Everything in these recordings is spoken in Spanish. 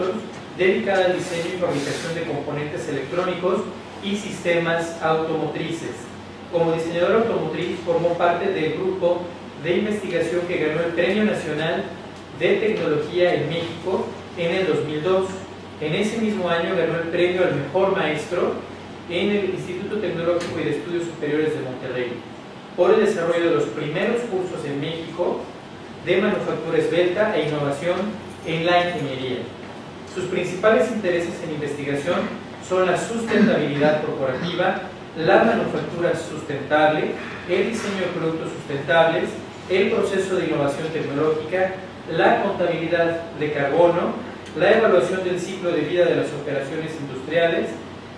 proyectos dedicada al diseño y fabricación de componentes electrónicos y sistemas automotrices. Como diseñador automotriz formó parte del grupo de investigación que ganó el Premio Nacional de Tecnología en México en el 2002. En ese mismo año ganó el premio al mejor maestro en el Instituto Tecnológico y de Estudios Superiores de Monterrey por el desarrollo de los primeros cursos en México de manufactura esbelta e innovación en la ingeniería. Sus principales intereses en investigación son la sustentabilidad corporativa, la manufactura sustentable, el diseño de productos sustentables, el proceso de innovación tecnológica, la contabilidad de carbono, la evaluación del ciclo de vida de las operaciones industriales,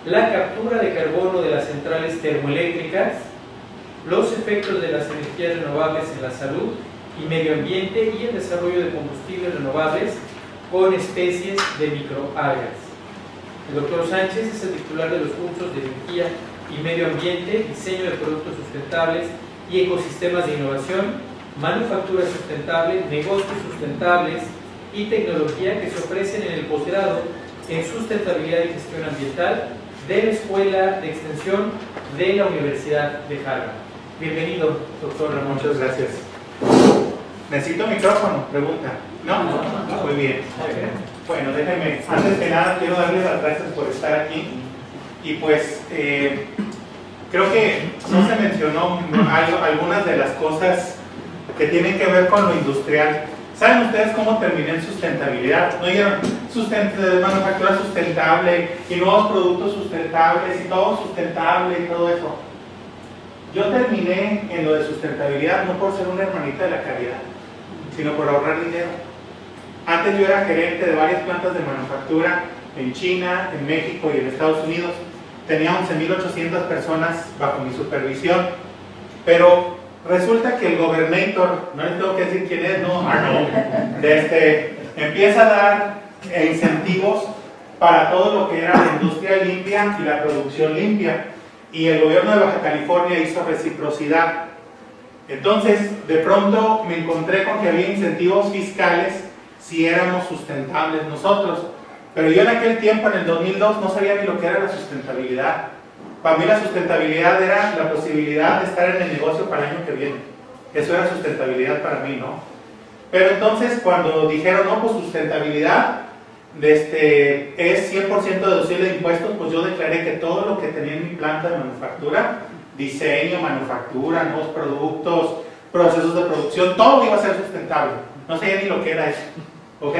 la captura de carbono de las centrales termoeléctricas, los efectos de las energías renovables en la salud y medio ambiente y el desarrollo de combustibles renovables con especies de microalgas. El doctor Sánchez es el titular de los cursos de energía y medio ambiente, diseño de productos sustentables y ecosistemas de innovación, manufactura sustentable, negocios sustentables y tecnología que se ofrecen en el posgrado en sustentabilidad y gestión ambiental de la Escuela de Extensión de la Universidad de Harvard. Bienvenido, doctor Ramón. Muchas gracias. ¿Necesito micrófono? Pregunta. ¿No? No. Muy bien. Bueno, déjenme, antes que nada quiero darles las gracias por estar aquí. Y pues, creo que no se mencionó algunas de las cosas que tienen que ver con lo industrial. ¿Saben ustedes cómo terminé en sustentabilidad? ¿No oyeron? Manufactura sustentable y nuevos productos sustentables y todo sustentable y todo eso. Yo terminé en lo de sustentabilidad no por ser una hermanita de la caridad, sino por ahorrar dinero. Antes yo era gerente de varias plantas de manufactura en China, en México y en Estados Unidos. Tenía 11.800 personas bajo mi supervisión, pero resulta que el gobernator, no les tengo que decir quién es, no, empieza a dar incentivos para todo lo que era la industria limpia y la producción limpia, y el gobierno de Baja California hizo reciprocidad. Entonces, de pronto me encontré con que había incentivos fiscales si éramos sustentables nosotros, pero yo en aquel tiempo, en el 2002, no sabía ni lo que era la sustentabilidad. Para mí la sustentabilidad era la posibilidad de estar en el negocio para el año que viene. Eso era sustentabilidad para mí, ¿no? Pero entonces cuando dijeron, no, pues sustentabilidad es 100% deducible de impuestos, pues yo declaré que todo lo que tenía en mi planta de manufactura, diseño, manufactura, nuevos productos, procesos de producción, todo iba a ser sustentable. No sabía ni lo que era eso, ¿ok?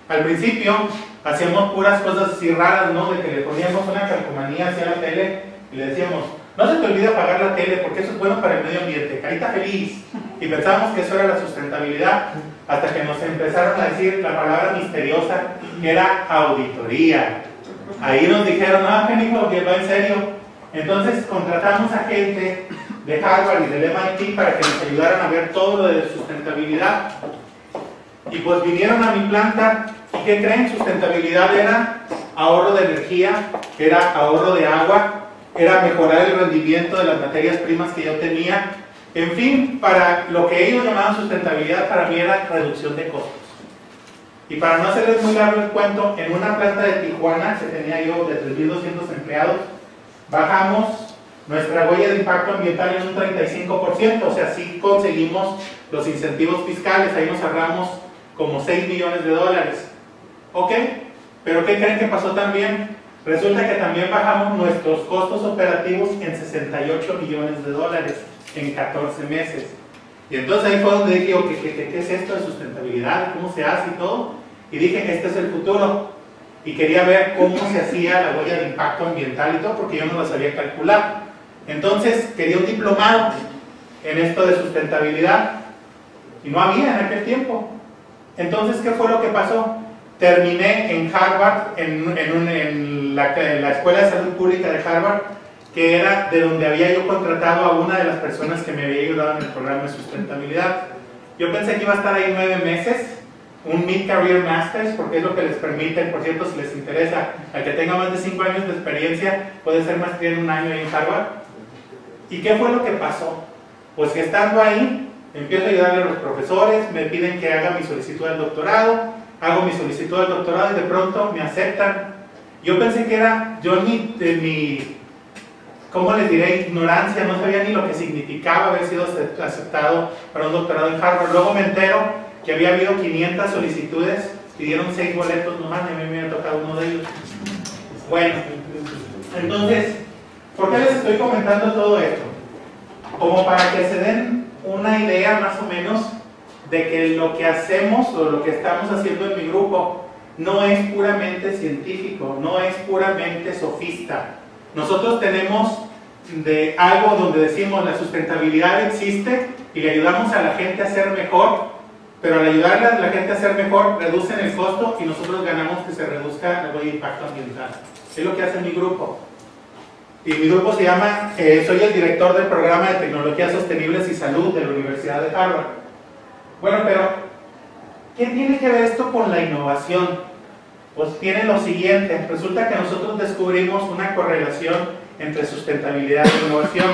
Al principio hacíamos puras cosas así raras, ¿no? De que le poníamos una calcomanía hacia la tele y le decíamos, no se te olvide apagar la tele porque eso es bueno para el medio ambiente, carita feliz. Y pensábamos que eso era la sustentabilidad, hasta que nos empezaron a decir la palabra misteriosa, que era auditoría. Ahí nos dijeron, no, Génico, que va en serio. Entonces contratamos a gente de Harvard y del MIT para que nos ayudaran a ver todo lo de sustentabilidad. Y pues vinieron a mi planta, ¿y qué creen? Sustentabilidad era ahorro de energía, era ahorro de agua, era mejorar el rendimiento de las materias primas que yo tenía. En fin, para lo que ellos llamaban sustentabilidad, para mí era reducción de costos. Y para no hacerles muy largo el cuento, en una planta de Tijuana, que tenía yo de 3.200 empleados, bajamos nuestra huella de impacto ambiental en un 35%, o sea, sí conseguimos los incentivos fiscales, ahí nos ahorramos como $6 millones. ¿Ok? ¿Pero qué creen que pasó también? Resulta que también bajamos nuestros costos operativos en $68 millones en 14 meses. Y entonces ahí fue donde dije, ¿qué es esto de sustentabilidad? ¿Cómo se hace y todo? Y dije, este es el futuro. Y quería ver cómo se hacía la huella de impacto ambiental y todo, porque yo no lo sabía calcular. Entonces quería un diplomado en esto de sustentabilidad. Y no había en aquel tiempo. Entonces, ¿qué fue lo que pasó? Terminé en Harvard, en la Escuela de Salud Pública de Harvard, que era de donde había yo contratado a una de las personas que me había ayudado en el programa de sustentabilidad. Yo pensé que iba a estar ahí 9 meses, un Mid-Career Masters, porque es lo que les permiten, por cierto, si les interesa, al que tenga más de 5 años de experiencia, puede ser maestría en 1 año ahí en Harvard. ¿Y qué fue lo que pasó? Pues que estando ahí, empiezo a ayudarle a los profesores, me piden que haga mi solicitud al doctorado, hago mi solicitud al doctorado y de pronto me aceptan. Yo pensé que era, yo en mi ¿cómo les diré? Ignorancia, no sabía ni lo que significaba haber sido aceptado para un doctorado en Harvard. Luego me entero que había habido 500 solicitudes, pidieron 6 boletos nomás y a mí me había tocado uno de ellos. Bueno, entonces, ¿por qué les estoy comentando todo esto? Como para que se den una idea más o menos de que lo que hacemos o lo que estamos haciendo en mi grupo no es puramente científico, no es puramente sofista. Nosotros tenemos de algo donde decimos la sustentabilidad existe y le ayudamos a la gente a ser mejor, pero al ayudarle a la gente a ser mejor reducen el costo y nosotros ganamos que se reduzca el impacto ambiental. Es lo que hace mi grupo. Y mi grupo se llama, soy el director del programa de tecnologías sostenibles y salud de la Universidad de Harvard. Bueno, pero ¿qué tiene que ver esto con la innovación? Pues tiene lo siguiente, resulta que nosotros descubrimos una correlación entre sustentabilidad e innovación.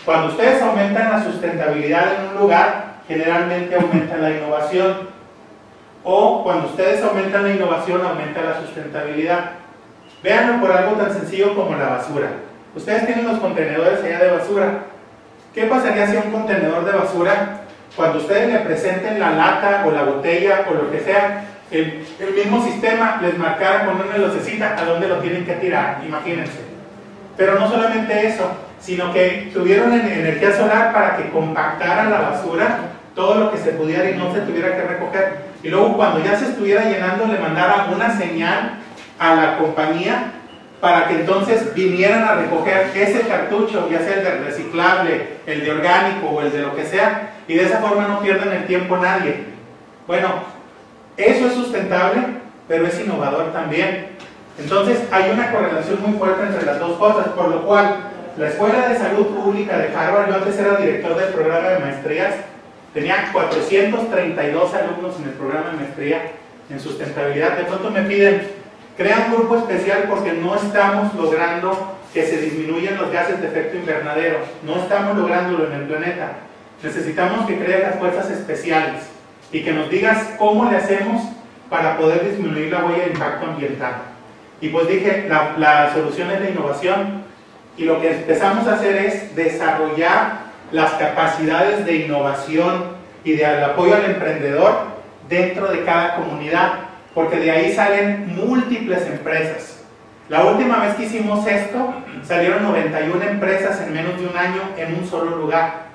Cuando ustedes aumentan la sustentabilidad en un lugar, generalmente aumenta la innovación. O cuando ustedes aumentan la innovación, aumenta la sustentabilidad. Véanlo por algo tan sencillo como la basura. Ustedes tienen los contenedores allá de basura. ¿Qué pasaría si a un contenedor de basura, cuando ustedes le presenten la lata o la botella o lo que sea, el mismo sistema les marcara con una lucecita a dónde lo tienen que tirar? Imagínense. Pero no solamente eso, sino que tuvieron energía solar para que compactara la basura, todo lo que se pudiera y no se tuviera que recoger. Y luego cuando ya se estuviera llenando, le mandara una señal a la compañía para que entonces vinieran a recoger ese cartucho, ya sea el de reciclable, el de orgánico o el de lo que sea, y de esa forma no pierdan el tiempo nadie. Bueno, eso es sustentable, pero es innovador también. Entonces hay una correlación muy fuerte entre las dos cosas, por lo cual la Escuela de Salud Pública de Harvard, yo antes era director del programa de maestrías, tenía 432 alumnos en el programa de maestría en sustentabilidad. De pronto me piden, crea un grupo especial porque no estamos logrando que se disminuyan los gases de efecto invernadero, no estamos lográndolo en el planeta. Necesitamos que crees las fuerzas especiales y que nos digas cómo le hacemos para poder disminuir la huella de impacto ambiental. Y pues dije, la solución es la innovación, y lo que empezamos a hacer es desarrollar las capacidades de innovación y de apoyo al emprendedor dentro de cada comunidad, porque de ahí salen múltiples empresas. La última vez que hicimos esto, salieron 91 empresas en menos de un año en un solo lugar.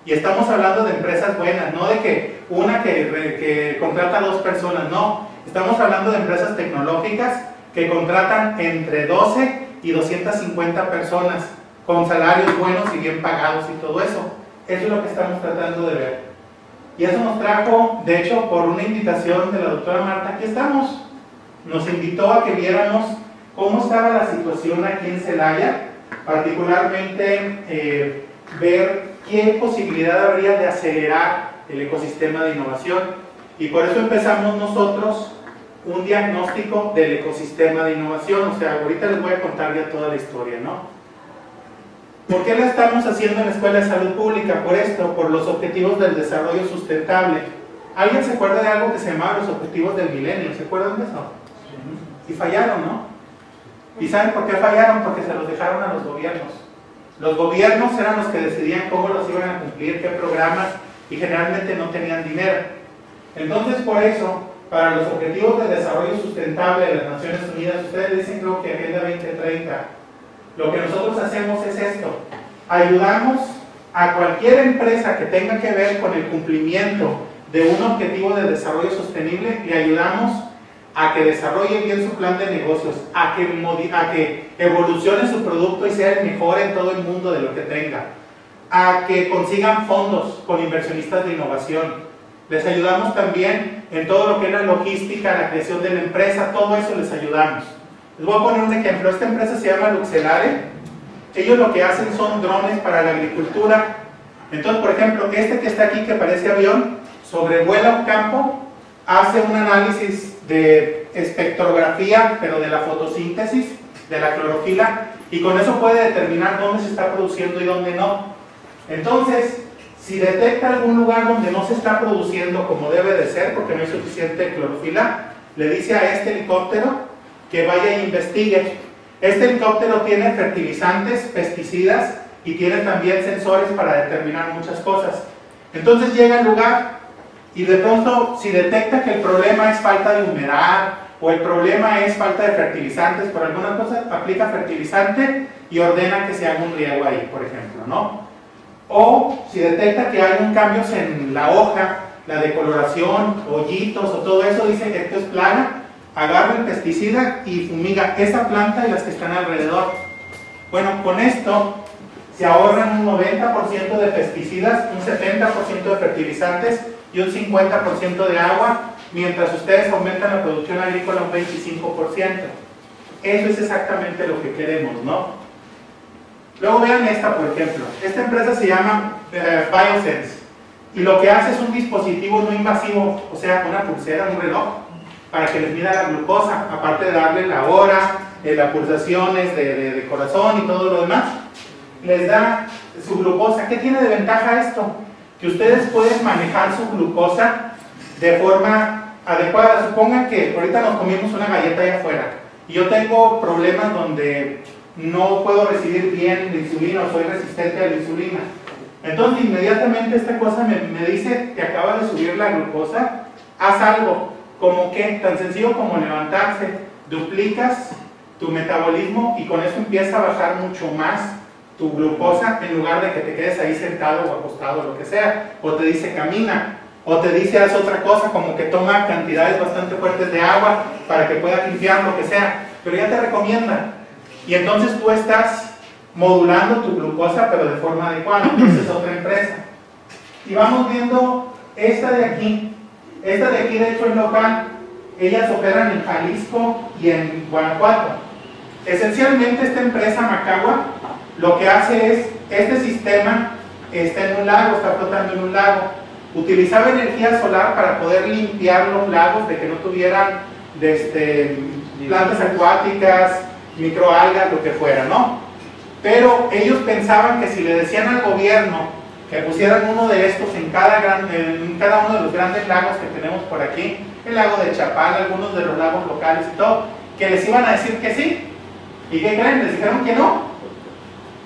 Y estamos hablando de empresas buenas, no de que una que contrata a 2 personas, no. Estamos hablando de empresas tecnológicas que contratan entre 12 y 250 personas con salarios buenos y bien pagados y todo eso. Eso es lo que estamos tratando de ver. Y eso nos trajo, de hecho, por una invitación de la doctora Marta, aquí estamos. Nos invitó a que viéramos cómo estaba la situación aquí en Celaya, particularmente ver qué posibilidad habría de acelerar el ecosistema de innovación. Y por eso empezamos nosotros un diagnóstico del ecosistema de innovación. O sea, ahorita les voy a contar ya toda la historia, ¿no? ¿Por qué la estamos haciendo en la Escuela de Salud Pública? Por esto, por los objetivos del desarrollo sustentable. ¿Alguien se acuerda de algo que se llamaba los objetivos del milenio? ¿Se acuerdan de eso? Y fallaron, ¿no? ¿Y saben por qué fallaron? Porque se los dejaron a los gobiernos. Los gobiernos eran los que decidían cómo los iban a cumplir, qué programas, y generalmente no tenían dinero. Entonces, por eso, para los objetivos de desarrollo sustentable de las Naciones Unidas, ustedes dicen, creo que Agenda 2030, lo que nosotros hacemos es esto: ayudamos a cualquier empresa que tenga que ver con el cumplimiento de un objetivo de desarrollo sostenible, le ayudamos a que desarrolle bien su plan de negocios, a que evolucione su producto y sea el mejor en todo el mundo de lo que tenga, a que consigan fondos con inversionistas de innovación. Les ayudamos también en todo lo que es la logística, la creación de la empresa, todo eso les ayudamos. Les voy a poner un ejemplo. Esta empresa se llama Luxelare. Ellos lo que hacen son drones para la agricultura. Entonces, por ejemplo, este que está aquí, que parece avión, sobrevuela un campo, hace un análisis de espectrografía, pero de la fotosíntesis, de la clorofila, y con eso puede determinar dónde se está produciendo y dónde no. Entonces, si detecta algún lugar donde no se está produciendo como debe de ser, porque no hay suficiente clorofila, le dice a este helicóptero que vaya e investigue. Este helicóptero tiene fertilizantes, pesticidas y tiene también sensores para determinar muchas cosas. Entonces llega al lugar y de pronto, si detecta que el problema es falta de humedad o el problema es falta de fertilizantes, por alguna cosa aplica fertilizante y ordena que se haga un riego ahí, por ejemplo, ¿no? O si detecta que hay un cambios en la hoja, la decoloración, hoyitos o todo eso, dice que esto es plaga, agarra el pesticida y fumiga esa planta y las que están alrededor. Bueno, con esto se ahorran un 90% de pesticidas, un 70% de fertilizantes y un 50% de agua, mientras ustedes aumentan la producción agrícola un 25%. Eso es exactamente lo que queremos, ¿no? Luego vean esta, por ejemplo. Esta empresa se llama Biosense y lo que hace es un dispositivo no invasivo, o sea, una pulsera, un reloj, para que les mida la glucosa, aparte de darle la hora, las pulsaciones de corazón y todo lo demás, les da su glucosa. ¿Qué tiene de ventaja esto? Que ustedes pueden manejar su glucosa de forma adecuada. Supongan que ahorita nos comimos una galleta allá afuera y yo tengo problemas donde no puedo recibir bien la insulina o soy resistente a la insulina. Entonces inmediatamente esta cosa me dice que acaba de subir la glucosa, haz algo, como que tan sencillo como levantarse, duplicas tu metabolismo y con eso empieza a bajar mucho más tu glucosa en lugar de que te quedes ahí sentado o acostado o lo que sea, o te dice camina, o te dice haz otra cosa como que toma cantidades bastante fuertes de agua para que puedas limpiar lo que sea, pero ya te recomienda. Y entonces tú estás modulando tu glucosa, pero de forma adecuada. Esa es otra empresa. Y vamos viendo esta de aquí. Esta de aquí, de hecho, es local. Ellas operan en Jalisco y en Guanajuato. Esencialmente, esta empresa, Macagua, lo que hace es, este sistema está en un lago, está flotando en un lago. Utilizaba energía solar para poder limpiar los lagos, de que no tuvieran plantas acuáticas, microalgas, lo que fuera, ¿no? Pero ellos pensaban que si le decían al gobierno que pusieran uno de estos en cada uno de los grandes lagos que tenemos por aquí, el lago de Chapala, algunos de los lagos locales y todo, que les iban a decir que sí. ¿Y qué creen? Les dijeron que no.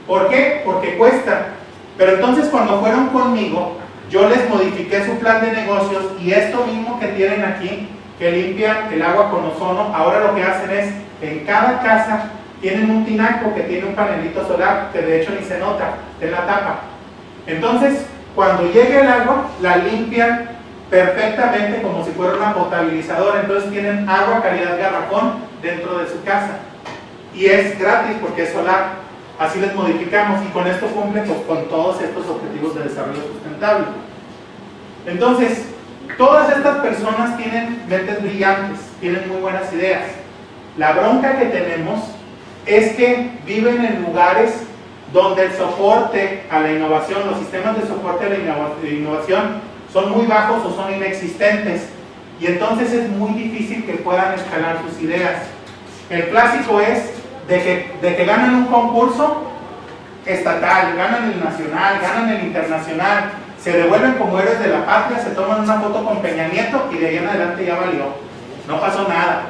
¿Por qué? Porque cuesta. Pero entonces cuando fueron conmigo, yo les modifiqué su plan de negocios y esto mismo que tienen aquí, que limpian el agua con ozono, ahora lo que hacen es, en cada casa tienen un tinaco que tiene un panelito solar, que de hecho ni se nota, en la tapa. Entonces, cuando llegue el agua, la limpian perfectamente como si fuera una potabilizadora, entonces tienen agua calidad garrafón dentro de su casa. Y es gratis porque es solar. Así les modificamos y con esto cumple pues, con todos estos objetivos de desarrollo sustentable. Entonces, todas estas personas tienen mentes brillantes, tienen muy buenas ideas. La bronca que tenemos es que viven en lugares donde el soporte a la innovación, los sistemas de soporte a la innovación son muy bajos o son inexistentes y entonces es muy difícil que puedan escalar sus ideas. El clásico es de que ganan un concurso estatal, ganan el nacional, ganan el internacional, se devuelven como héroes de la patria, se toman una foto con Peña Nieto y de ahí en adelante ya valió, no pasó nada.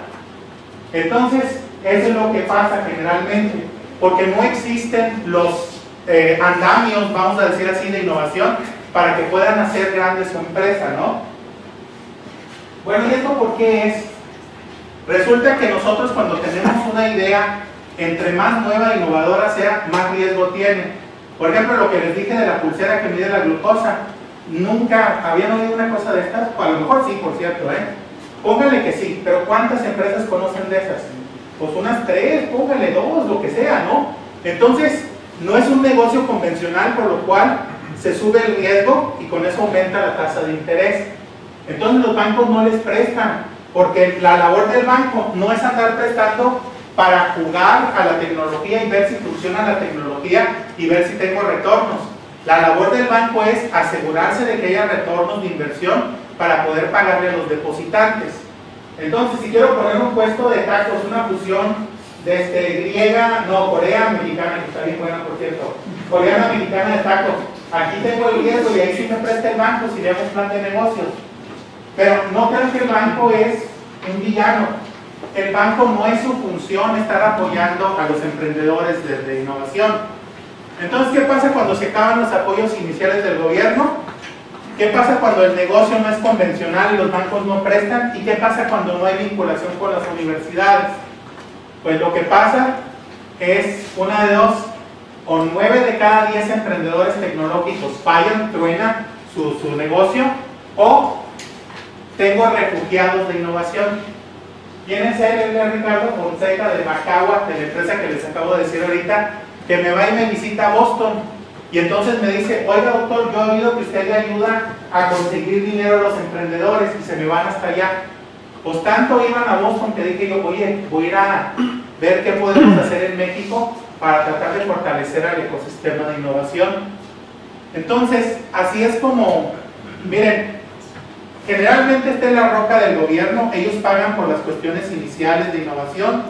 Entonces, eso es lo que pasa generalmente, porque no existen los andamios, vamos a decir así, de innovación para que puedan hacer grande su empresa, ¿no? Bueno, ¿y esto por qué es? Resulta que nosotros cuando tenemos una idea, entre más nueva e innovadora sea, más riesgo tiene. Por ejemplo, lo que les dije de la pulsera que mide la glucosa, nunca habían oído una cosa de estas, o a lo mejor sí, por cierto, póngale que sí, pero ¿cuántas empresas conocen de esas? Pues unas 3, póngale 2, lo que sea, ¿no? Entonces, no es un negocio convencional, por lo cual se sube el riesgo y con eso aumenta la tasa de interés. Entonces los bancos no les prestan, porque la labor del banco no es andar prestando para jugar a la tecnología y ver si funciona la tecnología y ver si tengo retornos. La labor del banco es asegurarse de que haya retornos de inversión para poder pagarle a los depositantes. Entonces, si quiero poner un puesto de tacos, una fusión griega, no, corea, mexicana, que está bien buena por cierto, coreana, mexicana de tacos, aquí tengo el riesgo y ahí sí me presta el banco si le hago un plan de negocios. Pero no crean que el banco es un villano. El banco no es su función estar apoyando a los emprendedores de innovación. Entonces, ¿qué pasa cuando se acaban los apoyos iniciales del gobierno? ¿Qué pasa cuando el negocio no es convencional y los bancos no prestan? ¿Y qué pasa cuando no hay vinculación con las universidades? Pues lo que pasa es una de dos: o 9 de cada 10 emprendedores tecnológicos fallan, truenan su negocio, o tengo refugiados de innovación. ¿Quién es él? Él es Ricardo Fonseca de Macagua, de la empresa que les acabo de decir ahorita, que me va y me visita a Boston. Y entonces me dice: oiga doctor, yo he oído que usted le ayuda a conseguir dinero a los emprendedores y se me van hasta allá. Pues tanto iban a Boston que dije yo: oye, voy a ir a ver qué podemos hacer en México para tratar de fortalecer al ecosistema de innovación. Entonces, así es como, miren, generalmente esta es la roca del gobierno. Ellos pagan por las cuestiones iniciales de innovación,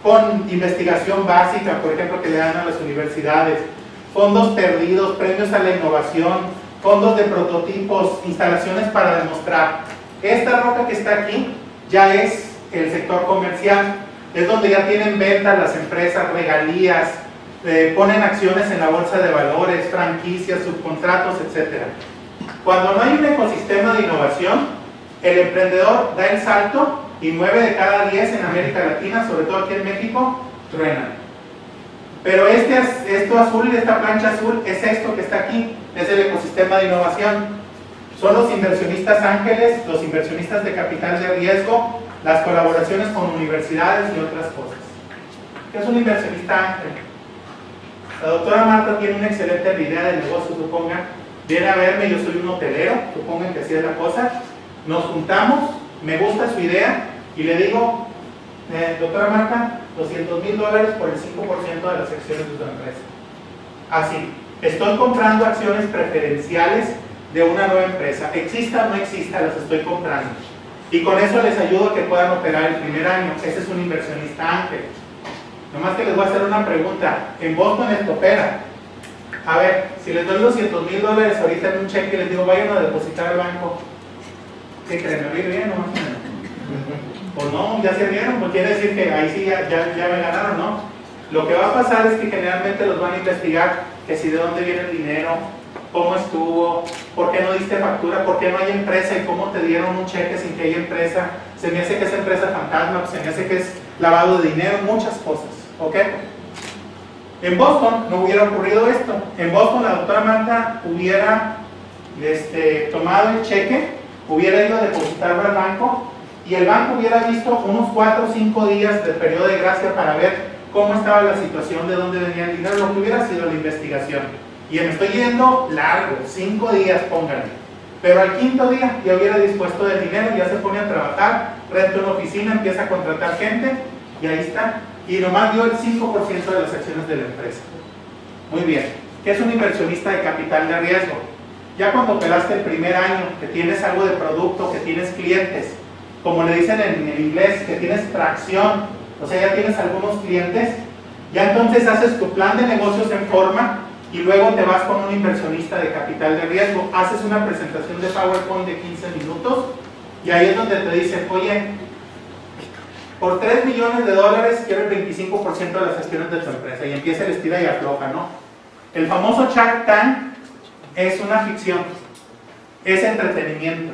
con investigación básica, por ejemplo, que le dan a las universidades, fondos perdidos, premios a la innovación, fondos de prototipos, instalaciones para demostrar. Esta roca que está aquí ya es el sector comercial, es donde ya tienen ventas las empresas, regalías, ponen acciones en la bolsa de valores, franquicias, subcontratos, etc. Cuando no hay un ecosistema de innovación, el emprendedor da el salto y 9 de cada 10 en América Latina, sobre todo aquí en México, truenan. Pero esto azul, esta plancha azul, es esto que está aquí, es el ecosistema de innovación. Son los inversionistas ángeles, los inversionistas de capital de riesgo, las colaboraciones con universidades y otras cosas. ¿Qué es un inversionista ángel? La doctora Marta tiene una excelente idea de negocio, supongan. Viene a verme, yo soy un hotelero, supongan que así es la cosa. Nos juntamos, me gusta su idea y le digo: doctora Marta, $200,000 por el 5% de las acciones de su empresa. Así, estoy comprando acciones preferenciales de una nueva empresa, exista o no exista, las estoy comprando. Y con eso les ayudo a que puedan operar el primer año. Ese es un inversionista ángel. Nomás que les voy a hacer una pregunta. En Boston esto opera. A ver, si les doy $200,000 ahorita en un cheque y les digo: vayan a depositar al banco, ¿qué creen? ¿Me viene bien o más o menos? Pues no, ya se vieron, pues quiere decir que ahí sí ya me ganaron, ¿no? Lo que va a pasar es que generalmente los van a investigar, que si de dónde viene el dinero, cómo estuvo, por qué no diste factura, por qué no hay empresa y cómo te dieron un cheque sin que haya empresa. Se me hace que es empresa fantasma, pues se me hace que es lavado de dinero, muchas cosas, ¿ok? En Boston no hubiera ocurrido esto. En Boston la doctora Marta hubiera tomado el cheque, hubiera ido a depositarlo al banco y el banco hubiera visto unos 4 o 5 días de periodo de gracia para ver cómo estaba la situación, de dónde venía el dinero, lo que hubiera sido la investigación. Y me estoy yendo largo, 5 días, pónganle. Pero al 5.º día ya hubiera dispuesto del dinero, ya se pone a trabajar, renta una oficina, empieza a contratar gente y ahí está. Y nomás dio el 5% de las acciones de la empresa. Muy bien. ¿Qué es un inversionista de capital de riesgo? Ya cuando operaste el primer año, que tienes algo de producto, que tienes clientes, como le dicen en inglés, que tienes tracción, o sea, ya tienes algunos clientes, ya entonces haces tu plan de negocios en forma y luego te vas con un inversionista de capital de riesgo, haces una presentación de PowerPoint de 15 minutos y ahí es donde te dicen: oye, por $3 millones quiero el 25% de las acciones de tu empresa, y empieza el estira y afloja, ¿no? El famoso Shark Tank es una ficción, es entretenimiento,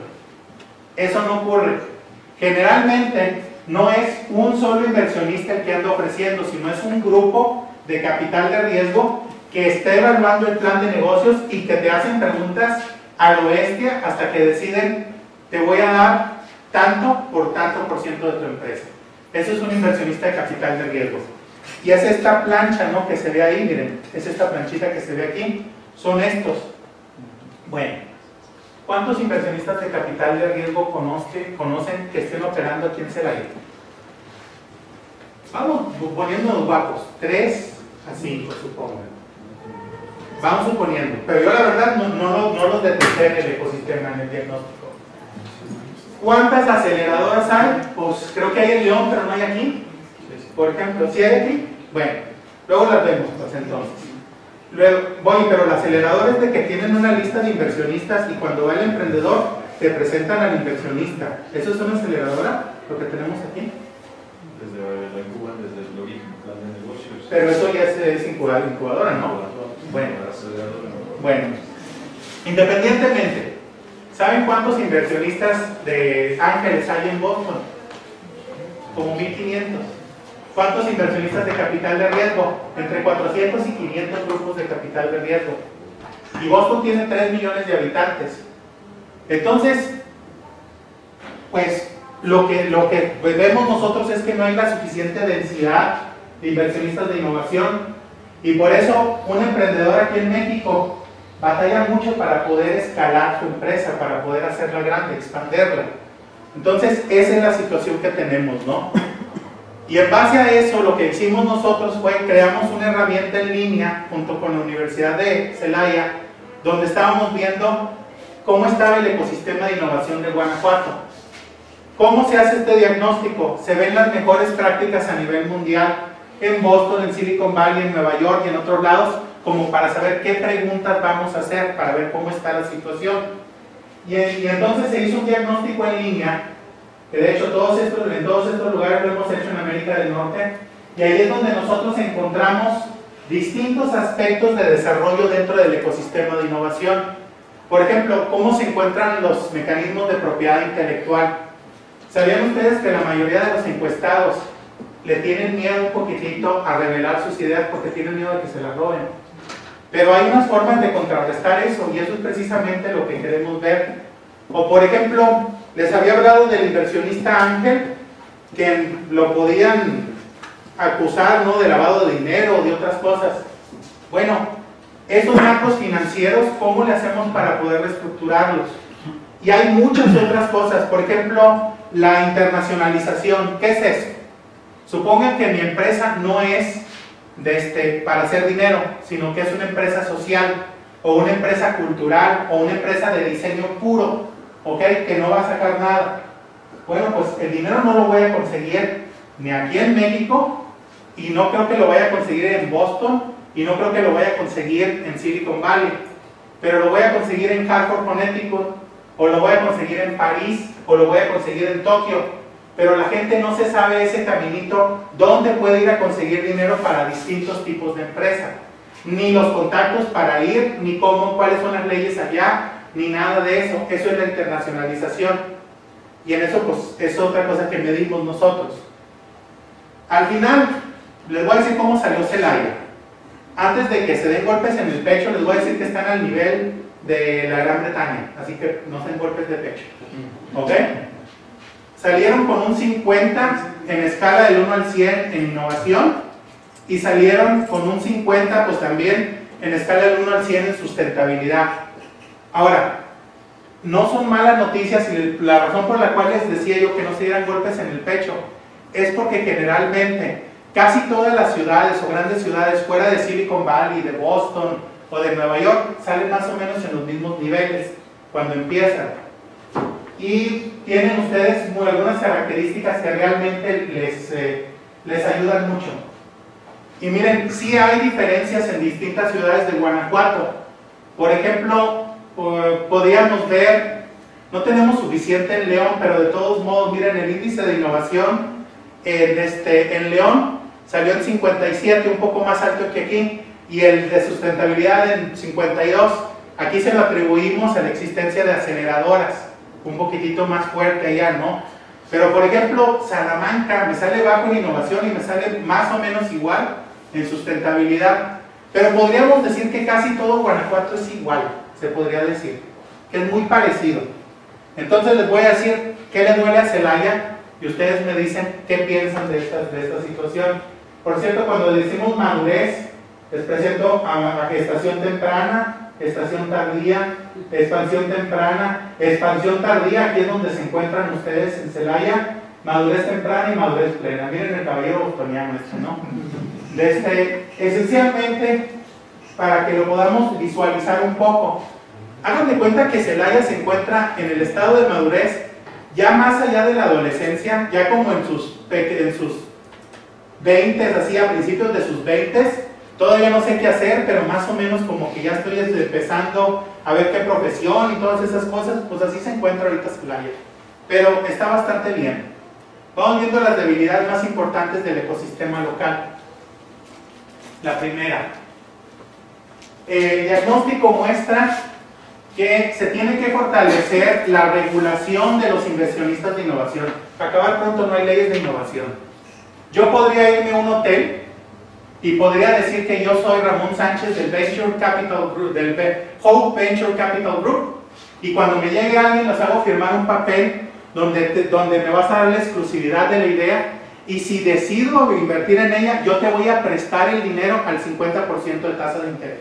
eso no ocurre. Generalmente no es un solo inversionista el que anda ofreciendo, sino es un grupo de capital de riesgo que está evaluando el plan de negocios y que te hacen preguntas a lo bestia hasta que deciden: te voy a dar tanto por tanto % de tu empresa. Eso es un inversionista de capital de riesgo. Y es esta plancha, ¿no?, que se ve ahí, miren, es esta planchita que se ve aquí, son estos. Bueno, ¿cuántos inversionistas de capital de riesgo conocen que estén operando aquí en Celaya? Vamos poniéndonos guapos, 3 a 5, supongo. Vamos suponiendo, pero yo la verdad no los detecté en el ecosistema, en el diagnóstico. ¿Cuántas aceleradoras hay? Pues creo que hay en León, pero no hay aquí. Por ejemplo, ¿sí hay aquí? Bueno, luego las vemos, pues entonces. Luego, pero el acelerador es de que tienen una lista de inversionistas y cuando va el emprendedor te presentan al inversionista. ¿Eso es una aceleradora? Lo que tenemos aquí. La incuban desde el origen, plan de negocios. Pero eso ya es incubadora, ¿no? Bueno, independientemente, ¿saben cuántos inversionistas de ángeles hay en Boston? Como 1500. ¿Cuántos inversionistas de capital de riesgo? Entre 400 y 500 grupos de capital de riesgo. Y Boston tiene 3 millones de habitantes. Entonces, pues lo que vemos nosotros es que no hay la suficiente densidad de inversionistas de innovación, y por eso un emprendedor aquí en México batalla mucho para poder escalar su empresa, para poder hacerla grande, expanderla. Entonces esa es la situación que tenemos, ¿no? Y en base a eso lo que hicimos nosotros fue creamos una herramienta en línea junto con la Universidad de Celaya, donde estábamos viendo cómo estaba el ecosistema de innovación de Guanajuato. ¿Cómo se hace este diagnóstico? Se ven las mejores prácticas a nivel mundial en Boston, en Silicon Valley, en Nueva York y en otros lados, como para saber qué preguntas vamos a hacer, para ver cómo está la situación. Y entonces se hizo un diagnóstico en línea, que de hecho en todos estos lugares lo hemos hecho en América del Norte, y ahí es donde nosotros encontramos distintos aspectos de desarrollo dentro del ecosistema de innovación. Por ejemplo, cómo se encuentran los mecanismos de propiedad intelectual. ¿Sabían ustedes que la mayoría de los encuestados le tienen miedo un poquitito a revelar sus ideas porque tienen miedo de que se las roben? Pero hay unas formas de contrarrestar eso, y eso es precisamente lo que queremos ver. O por ejemplo, les había hablado del inversionista ángel, que lo podían acusar, ¿no?, de lavado de dinero o de otras cosas. Bueno, estos marcos financieros, ¿cómo le hacemos para poder reestructurarlos? Y hay muchas otras cosas. Por ejemplo, la internacionalización. ¿Qué es eso? Supongan que mi empresa no es para hacer dinero, sino que es una empresa social, o una empresa cultural, o una empresa de diseño puro, ¿ok?, que no va a sacar nada. Bueno, pues el dinero no lo voy a conseguir ni aquí en México, y no creo que lo vaya a conseguir en Boston, y no creo que lo vaya a conseguir en Silicon Valley, pero lo voy a conseguir en Hartford, Connecticut, o lo voy a conseguir en París, o lo voy a conseguir en Tokio. Pero la gente no se sabe ese caminito, dónde puede ir a conseguir dinero para distintos tipos de empresa, ni los contactos para ir, ni cuáles son las leyes allá, ni nada de eso. Eso es la internacionalización, y en eso pues es otra cosa que medimos nosotros. Al final les voy a decir cómo salió Celaya. Antes de que se den golpes en el pecho, les voy a decir que están al nivel de la Gran Bretaña, así que no se den golpes de pecho, ¿ok? Salieron con un 50 en escala del 1 al 100 en innovación, y salieron con un 50 pues también en escala del 1 al 100 en sustentabilidad. Ahora, no son malas noticias, y la razón por la cual les decía yo que no se dieran golpes en el pecho es porque generalmente casi todas las ciudades o grandes ciudades fuera de Silicon Valley, de Boston o de Nueva York salen más o menos en los mismos niveles cuando empiezan. Y tienen ustedes algunas características que realmente les ayudan mucho. Y miren, sí hay diferencias en distintas ciudades de Guanajuato. Por ejemplo, podríamos ver, no tenemos suficiente en León, pero de todos modos, miren, el índice de innovación en León salió en 57, un poco más alto que aquí, y el de sustentabilidad en 52. Aquí se lo atribuimos a la existencia de aceleradoras, un poquitito más fuerte allá, ¿no? Pero por ejemplo, Salamanca me sale bajo en innovación y me sale más o menos igual en sustentabilidad. Pero podríamos decir que casi todo Guanajuato es igual, se podría decir, que es muy parecido. Entonces les voy a decir qué le duele a Celaya, y ustedes me dicen qué piensan de esta situación. Por cierto, cuando decimos madurez, les presento a gestación temprana, gestación tardía, expansión temprana, expansión tardía, aquí es donde se encuentran ustedes en Celaya, madurez temprana y madurez plena. Miren el caballero bostoniano ¿no? Esencialmente, para que lo podamos visualizar un poco, hagan de cuenta que Celaya se encuentra en el estado de madurez, ya más allá de la adolescencia, ya como en sus 20, así a principios de sus 20, Todavía no sé qué hacer, pero más o menos como que ya estoy empezando a ver qué profesión y todas esas cosas, pues así se encuentra ahorita Celaya. Pero está bastante bien. Vamos viendo las debilidades más importantes del ecosistema local. La primera, el diagnóstico muestra que se tiene que fortalecer la regulación de los inversionistas de innovación. Para acabar pronto, no hay leyes de innovación. Yo podría irme a un hotel y podría decir que yo soy Ramón Sánchez del Venture Capital Group, del Hope Venture Capital Group, y cuando me llegue alguien les hago firmar un papel donde me vas a dar la exclusividad de la idea, y si decido invertir en ella, yo te voy a prestar el dinero al 50% de tasa de interés.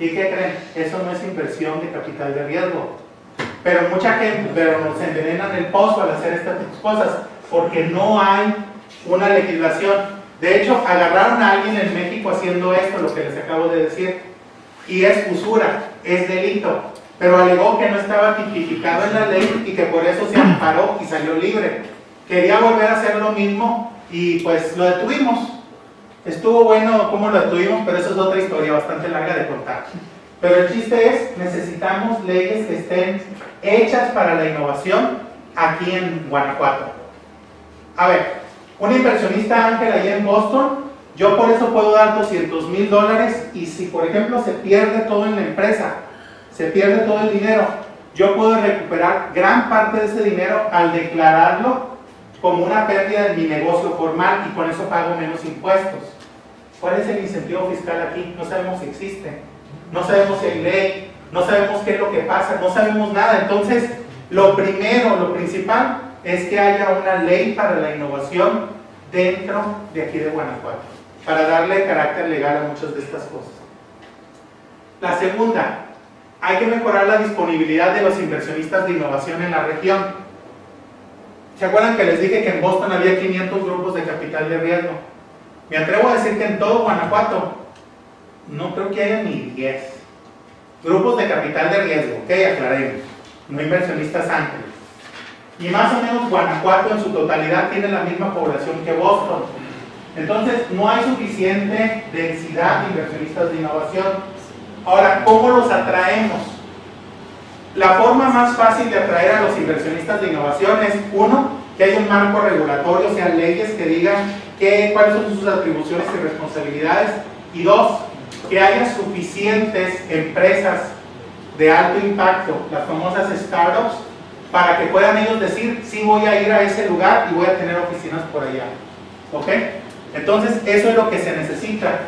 ¿Y qué creen? Eso no es inversión de capital de riesgo. Pero mucha gente nos envenenan el pozo al hacer estas cosas, porque no hay una legislación. De hecho, agarraron a alguien en México haciendo esto, lo que les acabo de decir, y es usura, es delito, pero alegó que no estaba tipificado en la ley y que por eso se amparó y salió libre. Quería volver a hacer lo mismo y pues lo detuvimos. Estuvo bueno cómo lo detuvimos, pero eso es otra historia bastante larga de contar. Pero el chiste es, necesitamos leyes que estén hechas para la innovación aquí en Guanajuato. A ver, un inversionista ángel allá en Boston, yo por eso puedo dar $200,000 y si por ejemplo se pierde todo en la empresa, se pierde todo el dinero, yo puedo recuperar gran parte de ese dinero al declararlo como una pérdida en mi negocio formal y con eso pago menos impuestos. ¿Cuál es el incentivo fiscal aquí? No sabemos si existe, no sabemos si hay ley, no sabemos qué es lo que pasa, no sabemos nada. Entonces, lo primero, lo principal es que haya una ley para la innovación dentro de aquí de Guanajuato, para darle carácter legal a muchas de estas cosas. La segunda, hay que mejorar la disponibilidad de los inversionistas de innovación en la región. ¿Se acuerdan que les dije que en Boston había 500 grupos de capital de riesgo? Me atrevo a decir que en todo Guanajuato no creo que haya ni 10 grupos de capital de riesgo, ok, aclaremos, no inversionistas ángeles. Y más o menos Guanajuato en su totalidad tiene la misma población que Boston. Entonces no hay suficiente densidad de inversionistas de innovación. Ahora, ¿cómo los atraemos? La forma más fácil de atraer a los inversionistas de innovación es, uno, que haya un marco regulatorio, o sea, leyes que digan cuáles son sus atribuciones y responsabilidades, y dos, que haya suficientes empresas de alto impacto, las famosas startups, para que puedan ellos decir, sí voy a ir a ese lugar y voy a tener oficinas por allá. ¿Ok? Entonces, eso es lo que se necesita.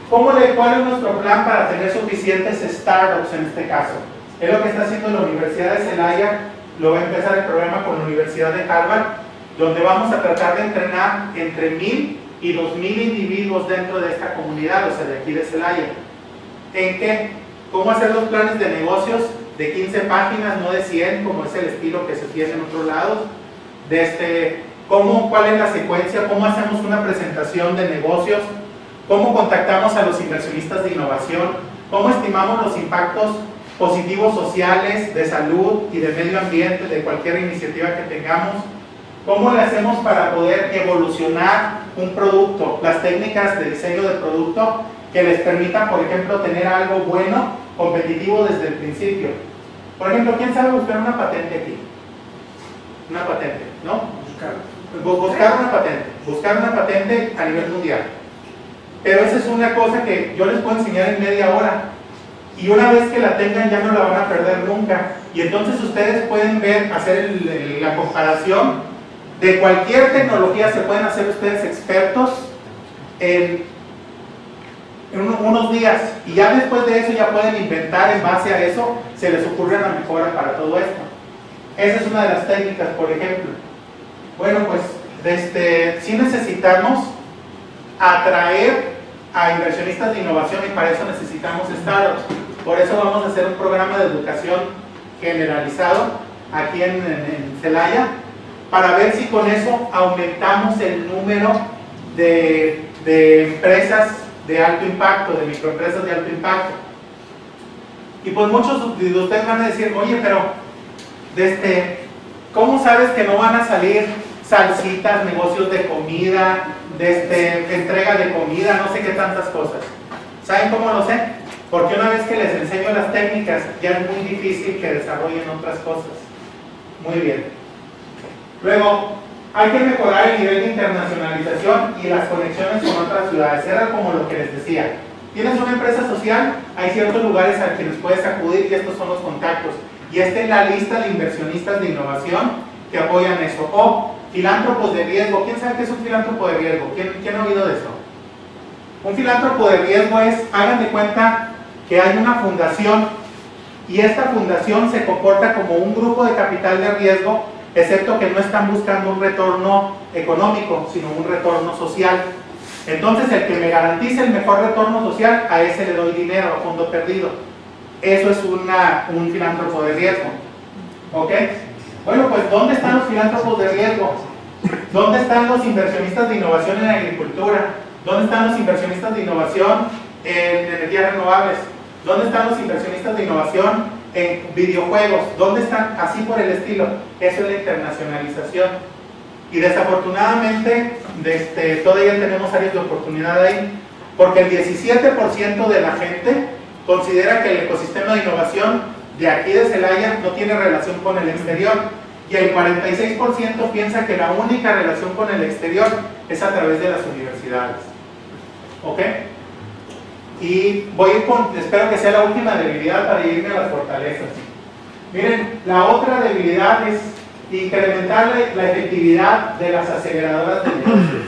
¿Cuál es nuestro plan para tener suficientes startups en este caso? Es lo que está haciendo la Universidad de Celaya, lo va a empezar el programa con la Universidad de Harvard, donde vamos a tratar de entrenar entre 1,000 y 2,000 individuos dentro de esta comunidad, o sea, de aquí de Celaya. ¿En qué? ¿Cómo hacer los planes de negocios de 15 páginas, no de 100, como es el estilo que se tiene en otros lados? ¿Cuál es la secuencia? ¿Cómo hacemos una presentación de negocios? ¿Cómo contactamos a los inversionistas de innovación? ¿Cómo estimamos los impactos positivos sociales, de salud y de medio ambiente de cualquier iniciativa que tengamos? ¿Cómo le hacemos para poder evolucionar un producto? Las técnicas de diseño de producto que les permitan, por ejemplo, tener algo bueno, competitivo desde el principio. Por ejemplo, ¿quién sabe buscar una patente aquí? Una patente, ¿no? Buscar una patente a nivel mundial. Pero esa es una cosa que yo les puedo enseñar en media hora. Y una vez que la tengan ya no la van a perder nunca. Y entonces ustedes pueden hacer la comparación de cualquier tecnología. Se pueden hacer ustedes expertos en unos días. Y ya después de eso ya pueden inventar en base a eso. Se les ocurre una mejora para todo esto. Esa es una de las técnicas, por ejemplo. Bueno, pues sí necesitamos atraer a inversionistas de innovación y para eso necesitamos startups. Por eso vamos a hacer un programa de educación generalizado aquí en Celaya, para ver si con eso aumentamos el número de empresas de alto impacto, de microempresas de alto impacto. Y pues muchos de ustedes van a decir, oye, pero ¿cómo sabes que no van a salir salsitas, negocios de comida, entrega de comida, no sé qué tantas cosas. ¿Saben cómo lo sé? Porque una vez que les enseño las técnicas, ya es muy difícil que desarrollen otras cosas. Muy bien. Luego, hay que mejorar el nivel de internacionalización y las conexiones con otras ciudades. Era como lo que les decía. Tienes una empresa social, hay ciertos lugares a quienes puedes acudir y estos son los contactos. Y esta es la lista de inversionistas de innovación que apoyan eso. O filántropos de riesgo. ¿Quién sabe qué es un filántropo de riesgo? ¿Quién ha oído de eso? Un filántropo de riesgo es, hagan de cuenta que hay una fundación y esta fundación se comporta como un grupo de capital de riesgo, excepto que no están buscando un retorno económico, sino un retorno social. Entonces, el que me garantice el mejor retorno social, a ese le doy dinero a fondo perdido. Eso es un filántropo de riesgo. ¿Ok? Bueno, pues, ¿dónde están los filántropos de riesgo? ¿Dónde están los inversionistas de innovación en agricultura? ¿Dónde están los inversionistas de innovación en energías renovables? ¿Dónde están los inversionistas de innovación en videojuegos? ¿Dónde están? Así por el estilo. Eso es la internacionalización. Y desafortunadamente, todavía tenemos áreas de oportunidad ahí, porque el 17% de la gente considera que el ecosistema de innovación de aquí de Celaya no tiene relación con el exterior, y el 46% piensa que la única relación con el exterior es a través de las universidades. ¿Ok? Y voy a ir con, espero que sea la última debilidad para irme a las fortalezas. Miren, la otra debilidad es incrementar la efectividad de las aceleradoras de negocios.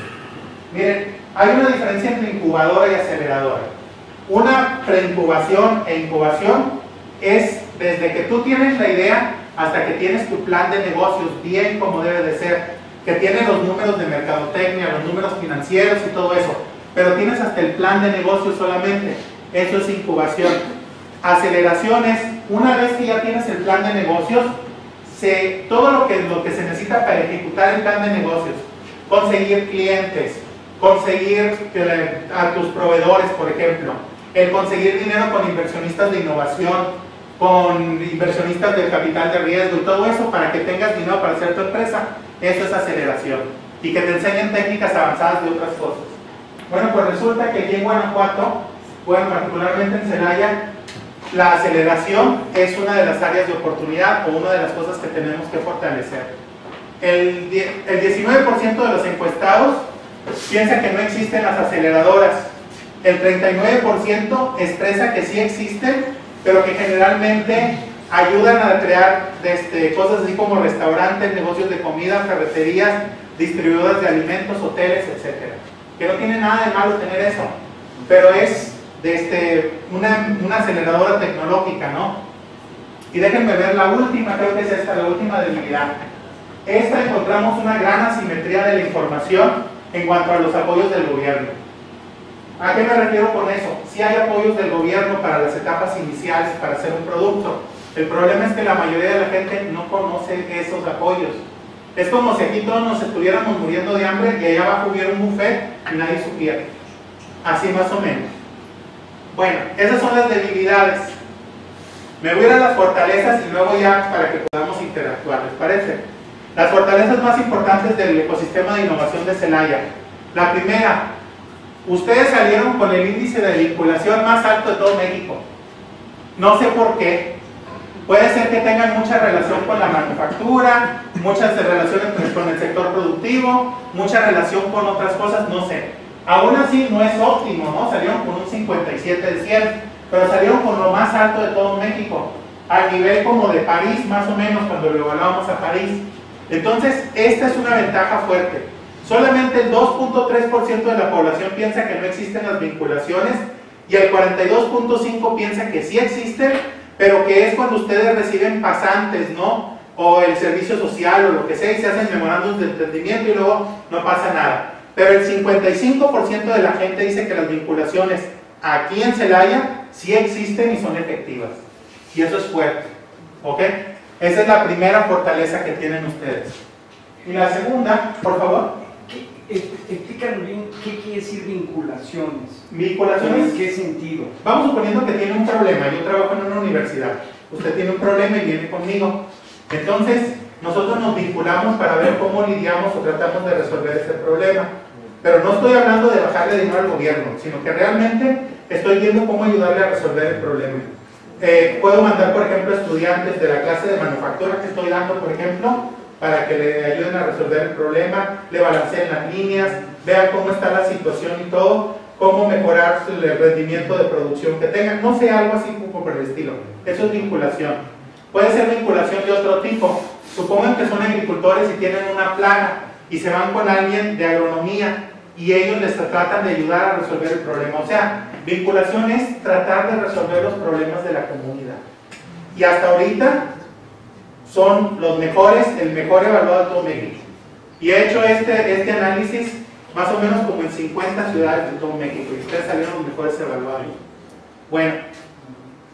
Miren, hay una diferencia entre incubadora y aceleradora. Una preincubación e incubación es desde que tú tienes la idea hasta que tienes tu plan de negocios bien como debe de ser, que tiene los números de mercadotecnia, los números financieros y todo eso, pero tienes hasta el plan de negocios solamente. Eso es incubación. Aceleración es, una vez que ya tienes el plan de negocios, todo lo que se necesita para ejecutar el plan de negocios, conseguir clientes, conseguir a tus proveedores, por ejemplo, el conseguir dinero con inversionistas de innovación, con inversionistas del capital de riesgo y todo eso para que tengas dinero para hacer tu empresa, eso es aceleración. Y que te enseñen técnicas avanzadas de otras cosas. Bueno, pues resulta que aquí en Guanajuato, bueno, particularmente en Celaya, la aceleración es una de las áreas de oportunidad o una de las cosas que tenemos que fortalecer. El 19% de los encuestados piensa que no existen las aceleradoras. El 39% expresa que sí existen, pero que generalmente ayudan a crear cosas así como restaurantes, negocios de comida, ferreterías, distribuidoras de alimentos, hoteles, etc. Que no tiene nada de malo tener eso, pero es una aceleradora tecnológica, ¿no? Y déjenme ver la última, creo que es esta, la última debilidad. Esta encontramos una gran asimetría de la información en cuanto a los apoyos del gobierno. ¿A qué me refiero con eso? Sí hay apoyos del gobierno para las etapas iniciales, para hacer un producto. El problema es que la mayoría de la gente no conoce esos apoyos. Es como si aquí todos nos estuviéramos muriendo de hambre y allá abajo hubiera un buffet y nadie supiera. Así más o menos. Bueno, esas son las debilidades. Me voy a ir a las fortalezas y luego ya para que podamos interactuar, ¿les parece? Las fortalezas más importantes del ecosistema de innovación de Celaya. La primera, ustedes salieron con el índice de vinculación más alto de todo México. No sé por qué. Puede ser que tengan mucha relación con la manufactura, muchas relaciones con el sector productivo, mucha relación con otras cosas, no sé. Aún así no es óptimo, ¿no? Salieron con un 57 de 100, pero salieron con lo más alto de todo México, al nivel como de París, más o menos, cuando lo evaluamos a París. Entonces, esta es una ventaja fuerte. Solamente el 2.3% de la población piensa que no existen las vinculaciones y el 42.5% piensa que sí existen, pero que es cuando ustedes reciben pasantes, ¿no? O el servicio social o lo que sea y se hacen memorándums de entendimiento y luego no pasa nada. Pero el 55% de la gente dice que las vinculaciones aquí en Celaya sí existen y son efectivas. Y eso es fuerte, ¿ok? Esa es la primera fortaleza que tienen ustedes. Y la segunda, por favor. Explícanos bien qué quiere decir vinculaciones. ¿Vinculaciones? ¿En qué sentido? Vamos suponiendo que tiene un problema. Yo trabajo en una universidad. Usted tiene un problema y viene conmigo. Entonces, nosotros nos vinculamos para ver cómo lidiamos o tratamos de resolver ese problema. pero no estoy hablando de bajarle dinero al gobierno, sino que realmente estoy viendo cómo ayudarle a resolver el problema. Puedo mandar, por ejemplo, estudiantes de la clase de manufactura que estoy dando, por ejemplo, para que le ayuden a resolver el problema, le balanceen las líneas, vean cómo está la situación y todo, cómo mejorar el rendimiento de producción que tengan. No sé, algo así como por el estilo. Eso es vinculación. Puede ser vinculación de otro tipo. Supongan que son agricultores y tienen una plaga y se van con alguien de agronomía y ellos les tratan de ayudar a resolver el problema. O sea, vinculación es tratar de resolver los problemas de la comunidad. Y hasta ahorita son los mejores, el mejor evaluado de todo México. Y he hecho este análisis más o menos como en 50 ciudades de todo México y ustedes salieron los mejores evaluados. Bueno,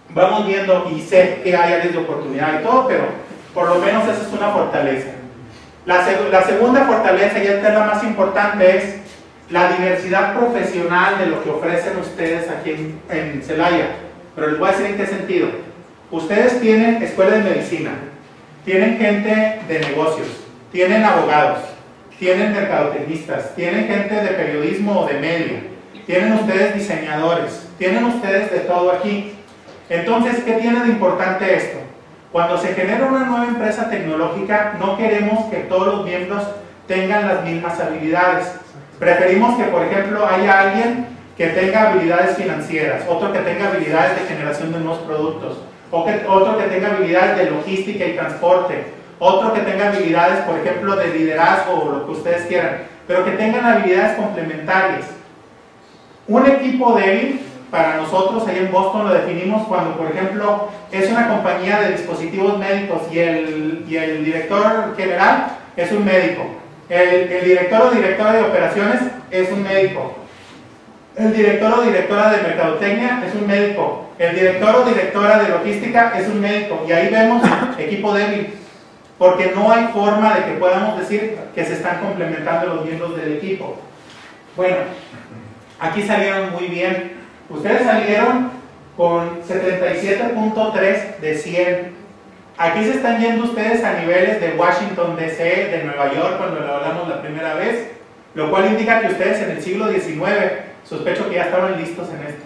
vamos viendo y sé que hay áreas de oportunidad y todo, pero por lo menos esa es una fortaleza. La segunda fortaleza, y esta es la más importante, es la diversidad profesional de lo que ofrecen ustedes aquí en Celaya. Pero les voy a decir en qué sentido. Ustedes tienen escuela de medicina, tienen gente de negocios, tienen abogados, tienen mercadotecnistas, tienen gente de periodismo o de media, tienen ustedes diseñadores, tienen ustedes de todo aquí. Entonces, ¿qué tiene de importante esto? Cuando se genera una nueva empresa tecnológica, no queremos que todos los miembros tengan las mismas habilidades. Preferimos que, por ejemplo, haya alguien que tenga habilidades financieras, otro que tenga habilidades de generación de nuevos productos, otro que tenga habilidades de logística y transporte, otro que tenga habilidades, por ejemplo, de liderazgo o lo que ustedes quieran, pero que tengan habilidades complementarias. Un equipo débil, para nosotros ahí en Boston lo definimos cuando, por ejemplo, es una compañía de dispositivos médicos y el director general es un médico, el director o directora de operaciones es un médico, el director o directora de mercadotecnia es un médico, el director o directora de logística es un médico, y ahí vemos equipo débil, porque no hay forma de que podamos decir que se están complementando los miembros del equipo. Bueno, aquí salieron muy bien. Ustedes salieron con 77.3 de 100. Aquí se están yendo ustedes a niveles de Washington DC, de Nueva York, cuando lo hablamos la primera vez, lo cual indica que ustedes en el siglo XIX, sospecho que ya estaban listos en esto.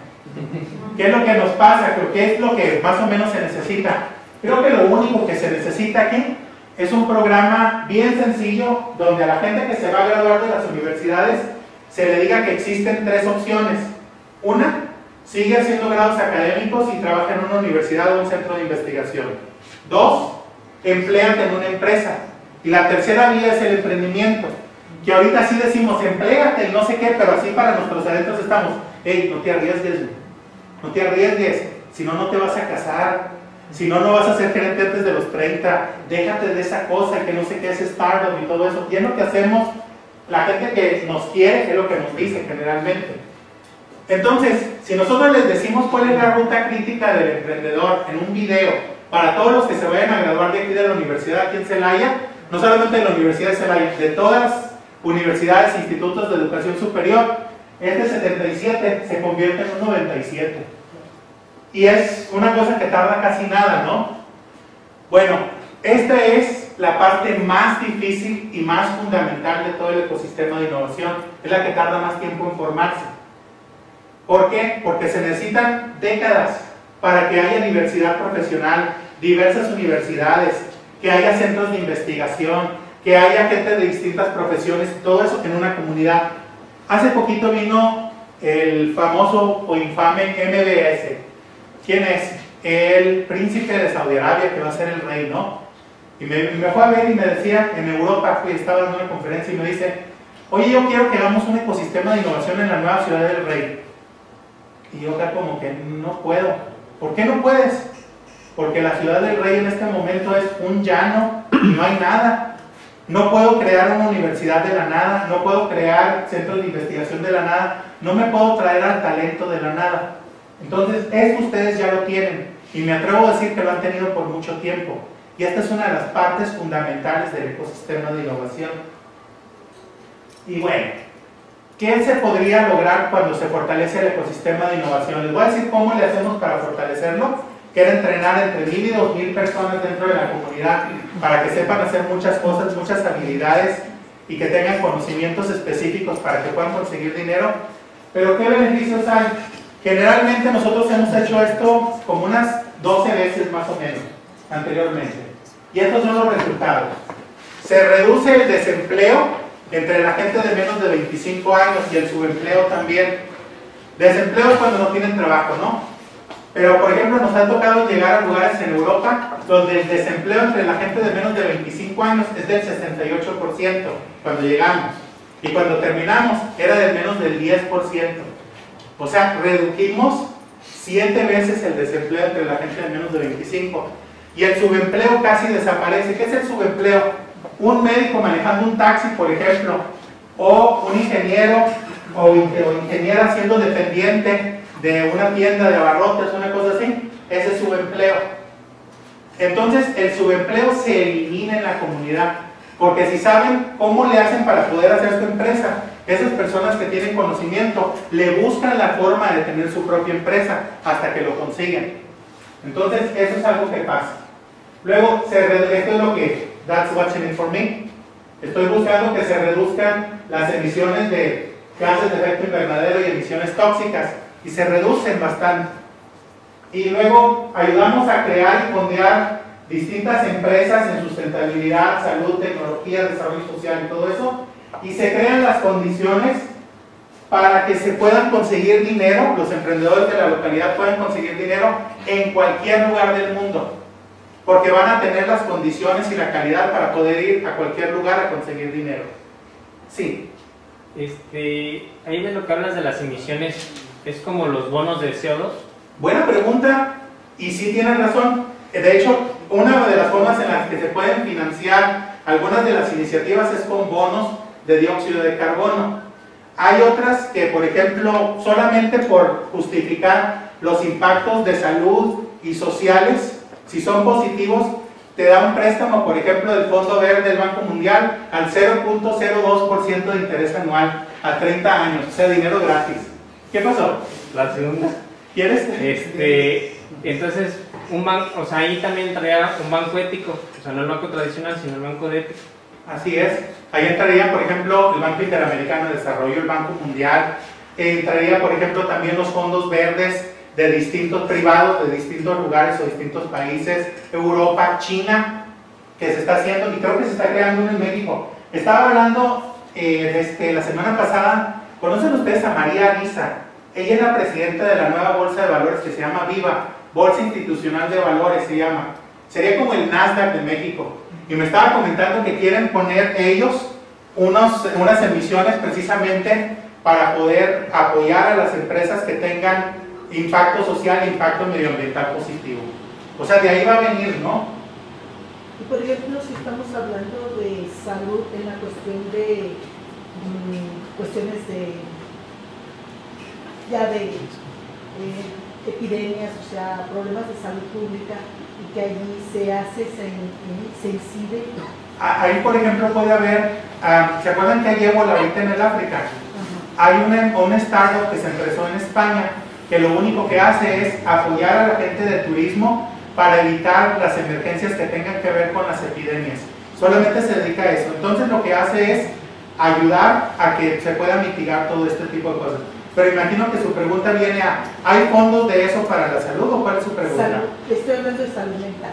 ¿Qué es lo que nos pasa? ¿Qué es lo que más o menos se necesita? Creo que lo único que se necesita aquí es un programa bien sencillo, donde a la gente que se va a graduar de las universidades se le diga que existen tres opciones. Una, sigue haciendo grados académicos y trabaja en una universidad o un centro de investigación. Dos, empléate en una empresa. Y la tercera vía es el emprendimiento, que ahorita sí decimos empléate y no sé qué, pero así para nuestros adentros estamos, hey, no te arriesgues, no te arriesgues, si no, no te vas a casar, si no, no vas a ser gerente antes de los 30, déjate de esa cosa que no sé qué es startup y todo eso. Y es lo que hacemos la gente que nos quiere, es lo que nos dice generalmente. Entonces, si nosotros les decimos cuál es la ruta crítica del emprendedor en un video para todos los que se vayan a graduar de aquí de la universidad aquí en Celaya, no solamente de la Universidad de Celaya, de todas las universidades e institutos de educación superior, este 77 se convierte en un 97. Y es una cosa que tarda casi nada, ¿no? Bueno, esta es la parte más difícil y más fundamental de todo el ecosistema de innovación. Es la que tarda más tiempo en formarse. ¿Por qué? Porque se necesitan décadas para que haya diversidad profesional, diversas universidades, que haya centros de investigación, que haya gente de distintas profesiones, todo eso en una comunidad. Hace poquito vino el famoso o infame MBS. ¿Quién es? El príncipe de Saudi Arabia, que va a ser el rey, ¿no? Y me fue a ver y me decía, en Europa, estaba dando una conferencia y me dice, oye, yo quiero que hagamos un ecosistema de innovación en la nueva ciudad del rey. Y yo acá como que no puedo. ¿Por qué no puedes? Porque la ciudad del rey en este momento es un llano y no hay nada. No puedo crear una universidad de la nada, no puedo crear centros de investigación de la nada, no me puedo traer al talento de la nada. Entonces, eso ustedes ya lo tienen y me atrevo a decir que lo han tenido por mucho tiempo. Y esta es una de las partes fundamentales del ecosistema de innovación. Y bueno, ¿qué se podría lograr cuando se fortalece el ecosistema de innovación? Les voy a decir cómo le hacemos para fortalecerlo, que era entrenar entre 1000 y 2000 personas dentro de la comunidad para que sepan hacer muchas cosas, muchas habilidades y que tengan conocimientos específicos para que puedan conseguir dinero. Pero ¿qué beneficios hay? Generalmente nosotros hemos hecho esto como unas 12 veces más o menos anteriormente. Y estos son los resultados. Se reduce el desempleo entre la gente de menos de 25 años y el subempleo también. Desempleo es cuando no tienen trabajo, ¿no? Pero, por ejemplo, nos ha tocado llegar a lugares en Europa donde el desempleo entre la gente de menos de 25 años es del 68% cuando llegamos. Y cuando terminamos era del menos del 10%. O sea, redujimos 7 veces el desempleo entre la gente de menos de 25. Y el subempleo casi desaparece. ¿Qué es el subempleo? Un médico manejando un taxi, por ejemplo, o un ingeniero o ingeniera siendo dependiente de una tienda de abarrotes, una cosa así, ese es subempleo. Entonces el subempleo se elimina en la comunidad, porque si saben cómo le hacen para poder hacer su empresa, esas personas que tienen conocimiento le buscan la forma de tener su propia empresa hasta que lo consiguen. Entonces eso es algo que pasa. Luego, esto es lo que that's what's in it for me. Estoy buscando que se reduzcan las emisiones de gases de efecto invernadero y emisiones tóxicas, y se reducen bastante. Y luego ayudamos a crear y fondear distintas empresas en sustentabilidad, salud, tecnología, desarrollo social y todo eso, y se crean las condiciones para que se puedan conseguir dinero, los emprendedores de la localidad puedan conseguir dinero en cualquier lugar del mundo, porque van a tener las condiciones y la calidad para poder ir a cualquier lugar a conseguir dinero. Sí. Ahí de lo que hablas de las emisiones, ¿es como los bonos de CO2? Buena pregunta, y sí tienes razón. De hecho, una de las formas en las que se pueden financiar algunas de las iniciativas es con bonos de dióxido de carbono. Hay otras que, por ejemplo, solamente por justificar los impactos de salud y sociales, si son positivos, te da un préstamo, por ejemplo, del Fondo Verde del Banco Mundial al 0.02% de interés anual a 30 años, o sea, dinero gratis. ¿Qué pasó? La segunda. ¿Quieres? Entonces, un banco, o sea, ahí también entraría un banco ético, o sea, no el banco tradicional, sino el banco de ética. Así es. Ahí entraría, por ejemplo, el Banco Interamericano de Desarrollo, el Banco Mundial. Entraría, por ejemplo, también los fondos verdes de distintos privados, de distintos lugares o distintos países, Europa, China, que se está haciendo, y creo que se está creando uno en México. Estaba hablando la semana pasada, ¿conocen ustedes a María Ariza? Ella es la presidenta de la nueva bolsa de valores que se llama Viva, Bolsa Institucional de Valores se llama. Sería como el Nasdaq de México. Y me estaba comentando que quieren poner ellos unas emisiones precisamente para poder apoyar a las empresas que tengan impacto social e impacto medioambiental positivo. O sea, de ahí va a venir, ¿no? Y por ejemplo, si estamos hablando de salud en la cuestión de cuestiones de epidemias, o sea, problemas de salud pública, y que allí se incide. Ahí, por ejemplo, puede haber, ¿se acuerdan que hay ébola ahorita en el África? Hay una startup que se empezó en España, que lo único que hace es apoyar a la gente de turismo para evitar las emergencias que tengan que ver con las epidemias. Solamente se dedica a eso. Entonces lo que hace es ayudar a que se pueda mitigar todo este tipo de cosas. Pero imagino que su pregunta viene a, ¿hay fondos de eso para la salud o cuál es su pregunta? Salud. Estoy hablando de salud mental.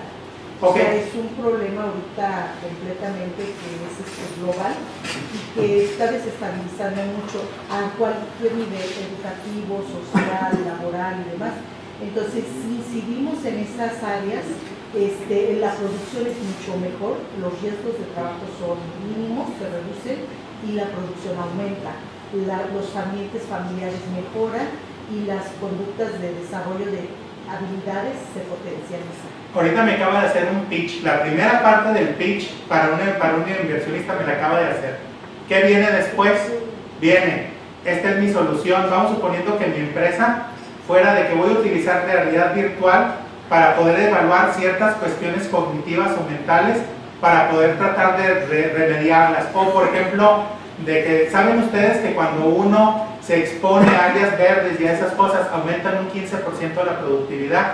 Okay. O sea, es un problema ahorita completamente que es global y que está desestabilizando mucho a cualquier nivel educativo, social, laboral y demás. Entonces, si incidimos en esas áreas, la producción es mucho mejor, los riesgos de trabajo son mínimos, se reducen y la producción aumenta. Los ambientes familiares mejoran y las conductas de desarrollo de habilidades se potencializan. Ahorita me acaba de hacer un pitch, la primera parte del pitch para un inversionista me la acaba de hacer. ¿Qué viene después? Viene, esta es mi solución. Vamos suponiendo que mi empresa fuera de que voy a utilizar realidad virtual para poder evaluar ciertas cuestiones cognitivas o mentales para poder tratar de remediarlas. O por ejemplo, de que saben ustedes que cuando uno se expone a áreas verdes y a esas cosas aumentan un 15% de la productividad.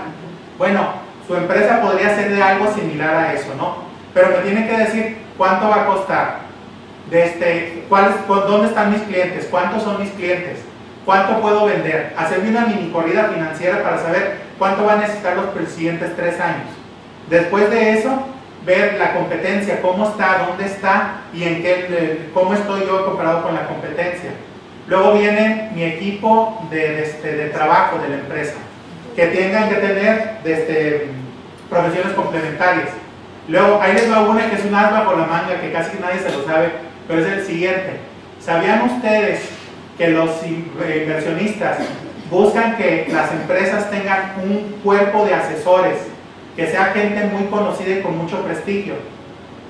Bueno, su empresa podría ser de algo similar a eso, ¿no? Pero me tiene que decir cuánto va a costar. ¿Dónde están mis clientes? ¿Cuántos son mis clientes? ¿Cuánto puedo vender? Hacerme una mini corrida financiera para saber cuánto va a necesitar los siguientes 3 años. Después de eso, ver la competencia, cómo está, dónde está y cómo estoy yo comparado con la competencia. Luego viene mi equipo de trabajo de la empresa, que tengan que tener profesiones complementarias. Luego, ahí les va una que es un as bajo la manga, que casi nadie se lo sabe, pero es el siguiente. ¿Sabían ustedes que los inversionistas buscan que las empresas tengan un cuerpo de asesores, que sea gente muy conocida y con mucho prestigio?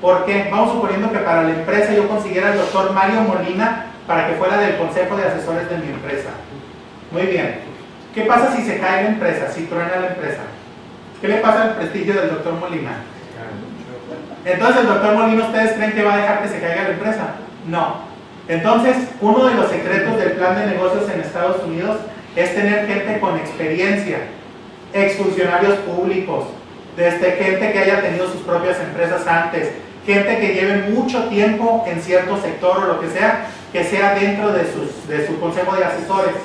Porque vamos suponiendo que para la empresa yo consiguiera al doctor Mario Molina para que fuera del consejo de asesores de mi empresa. Muy bien. ¿Qué pasa si se cae la empresa, si truena la empresa? ¿Qué le pasa al prestigio del doctor Molina? Entonces, ¿el doctor Molina ustedes creen que va a dejar que se caiga la empresa? No. Entonces, uno de los secretos del plan de negocios en Estados Unidos es tener gente con experiencia, exfuncionarios públicos, gente que haya tenido sus propias empresas antes, gente que lleve mucho tiempo en cierto sector o lo que sea dentro de su consejo de asesores.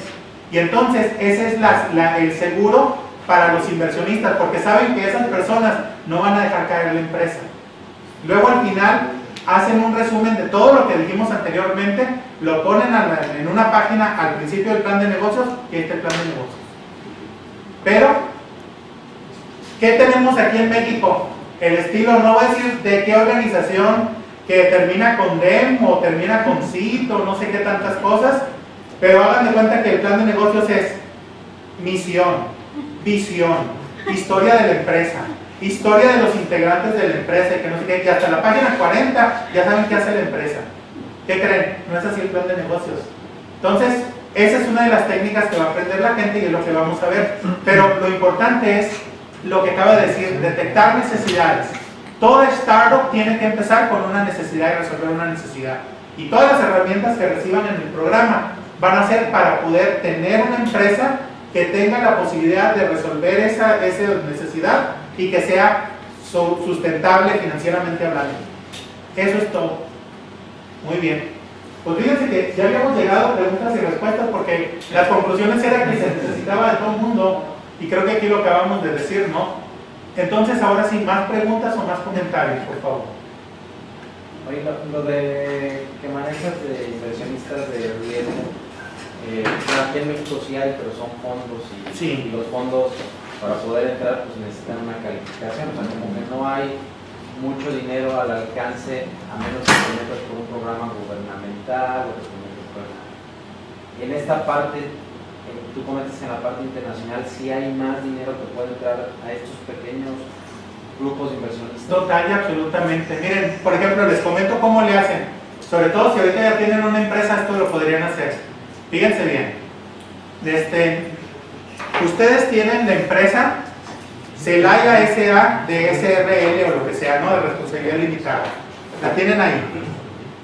Y entonces, ese es el seguro para los inversionistas, porque saben que esas personas no van a dejar caer la empresa. Luego, al final, hacen un resumen de todo lo que dijimos anteriormente, lo ponen en una página al principio del plan de negocios y ahí está el plan de negocios. Pero, ¿qué tenemos aquí en México? El estilo, no voy a decir de qué organización que termina con DEM o termina con CIT o no sé qué tantas cosas, pero hagan de cuenta que el plan de negocios es misión, visión, historia de la empresa, historia de los integrantes de la empresa, y que no sé qué, y hasta la página 40 ya saben qué hace la empresa. ¿Qué creen? No es así el plan de negocios. Entonces, esa es una de las técnicas que va a aprender la gente y es lo que vamos a ver. Pero lo importante es lo que acaba de decir, detectar necesidades. Toda startup tiene que empezar con una necesidad y resolver una necesidad. Y todas las herramientas que reciban en el programa van a ser para poder tener una empresa que tenga la posibilidad de resolver esa necesidad y que sea sustentable financieramente hablando. Eso es todo. Muy bien. Pues fíjense que ya habíamos llegado a preguntas y respuestas porque las conclusiones eran que se necesitaba de todo el mundo y creo que aquí lo acabamos de decir, ¿no? Entonces, ahora sí, ¿más preguntas o más comentarios, por favor? Oye, lo de que manejas de inversionistas de riesgo, aquí en México sí hay, pero son fondos y los fondos para poder entrar pues necesitan una calificación, o sea, como que no hay mucho dinero al alcance a menos que te metas por un programa gubernamental o que te metas por... En esta parte, tú comentas en la parte internacional, sí hay más dinero que puede entrar a estos pequeños grupos de inversionistas. Total y absolutamente. Miren, por ejemplo, les comento cómo le hacen. Sobre todo si ahorita ya tienen una empresa, esto lo podrían hacer. Fíjense bien. Ustedes tienen la empresa Celaya S.A. de SRL o lo que sea, ¿no? De responsabilidad limitada. La tienen ahí.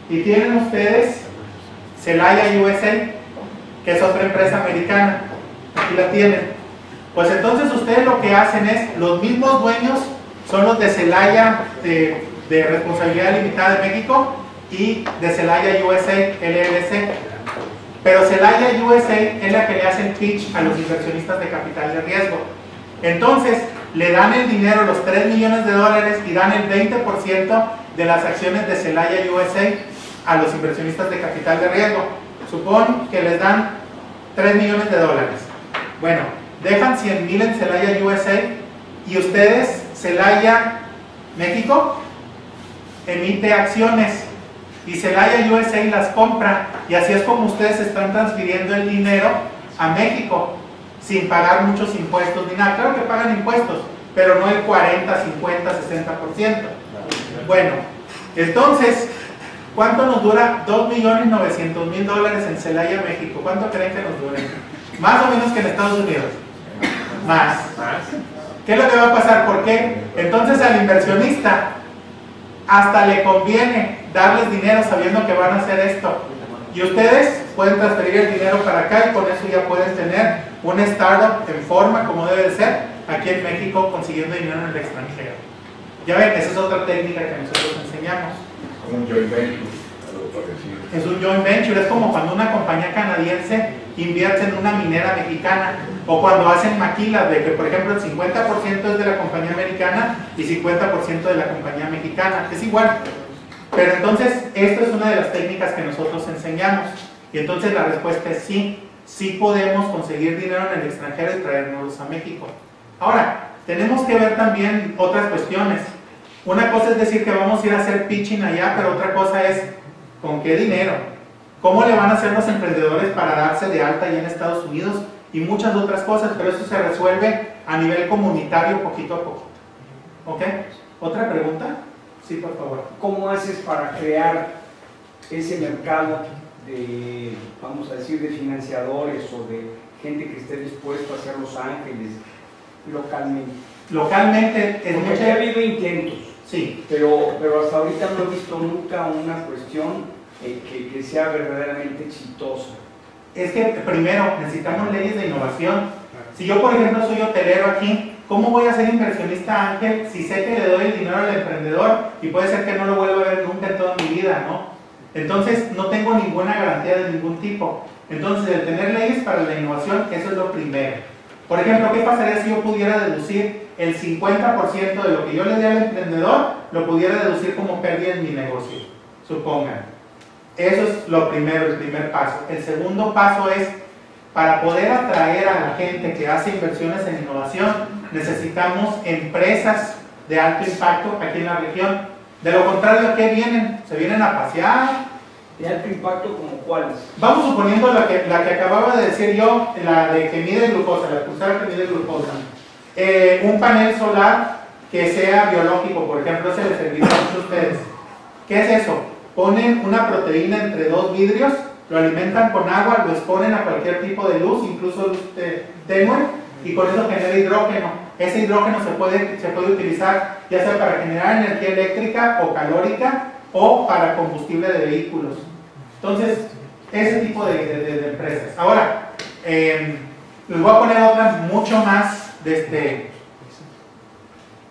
Y tienen ustedes Celaya USA, que es otra empresa americana. Aquí la tienen. Pues entonces ustedes lo que hacen es, los mismos dueños son los de Celaya de responsabilidad limitada de México y de Celaya USA LLC. Pero Celaya USA es la que le hace el pitch a los inversionistas de capital de riesgo. Entonces, le dan el dinero, los $3 millones y dan el 20% de las acciones de Celaya USA a los inversionistas de capital de riesgo. Supón que les dan $3 millones. Bueno, dejan 100,000 en Celaya USA y ustedes, Celaya México, emite acciones y Celaya USA las compra y así es como ustedes están transfiriendo el dinero a México sin pagar muchos impuestos ni nada. Claro que pagan impuestos, pero no el 40, 50, 60%. Bueno, entonces, ¿cuánto nos dura $2.900.000 en Celaya, México? ¿Cuánto creen que nos dure? Más o menos que en Estados Unidos. Más. ¿Qué es lo que va a pasar? ¿Por qué? Entonces al inversionista hasta le conviene darles dinero sabiendo que van a hacer esto. Y ustedes pueden transferir el dinero para acá y con eso ya pueden tener una startup en forma como debe de ser aquí en México consiguiendo dinero en el extranjero. Ya ven, esa es otra técnica que nosotros enseñamos. Como un joint venture. Es un joint venture, es como cuando una compañía canadiense invierte en una minera mexicana, o cuando hacen maquilas de que, por ejemplo, el 50% es de la compañía americana y 50% de la compañía mexicana, es igual. Pero entonces, esta es una de las técnicas que nosotros enseñamos, y entonces la respuesta es sí, sí podemos conseguir dinero en el extranjero y traernos a México. Ahora, tenemos que ver también otras cuestiones. Una cosa es decir que vamos a ir a hacer pitching allá, pero otra cosa es ¿con qué dinero? ¿Cómo le van a hacer los emprendedores para darse de alta allá en Estados Unidos? Y muchas otras cosas, pero eso se resuelve a nivel comunitario poquito a poco. ¿Ok? ¿Otra pregunta? Sí, por favor. ¿Cómo haces para crear ese mercado de, vamos a decir, de financiadores o de gente que esté dispuesta a hacer Los Ángeles localmente? Localmente es Porque mucha... ha habido intentos, Sí. pero hasta ahorita no he visto nunca una cuestión que sea verdaderamente exitosa. Es que primero necesitamos leyes de innovación. Si yo, por ejemplo, soy hotelero aquí, ¿cómo voy a ser inversionista ángel si sé que le doy el dinero al emprendedor y puede ser que no lo vuelva a ver nunca en toda mi vida, ¿no? Entonces no tengo ninguna garantía de ningún tipo. Entonces el tener leyes para la innovación, eso es lo primero. Por ejemplo, ¿qué pasaría si yo pudiera deducir el 50% de lo que yo le dé al emprendedor, lo pudiera deducir como pérdida en mi negocio? Supongan. Eso es lo primero, el primer paso. El segundo paso es, para poder atraer a la gente que hace inversiones en innovación, necesitamos empresas de alto impacto aquí en la región. De lo contrario, ¿a qué vienen? ¿Se vienen a pasear? ¿De alto impacto como cuáles? Vamos suponiendo la que acababa de decir yo, la de que mide glucosa, la pulsera que mide glucosa. Un panel solar que sea biológico, por ejemplo, se les serviría a ustedes. ¿Qué es eso? Ponen una proteína entre dos vidrios, lo alimentan con agua, lo exponen a cualquier tipo de luz, incluso luz tenue, y con eso genera hidrógeno. Ese hidrógeno se puede utilizar ya sea para generar energía eléctrica o calórica o para combustible de vehículos. Entonces, ese tipo de empresas. Ahora, les voy a poner otra mucho más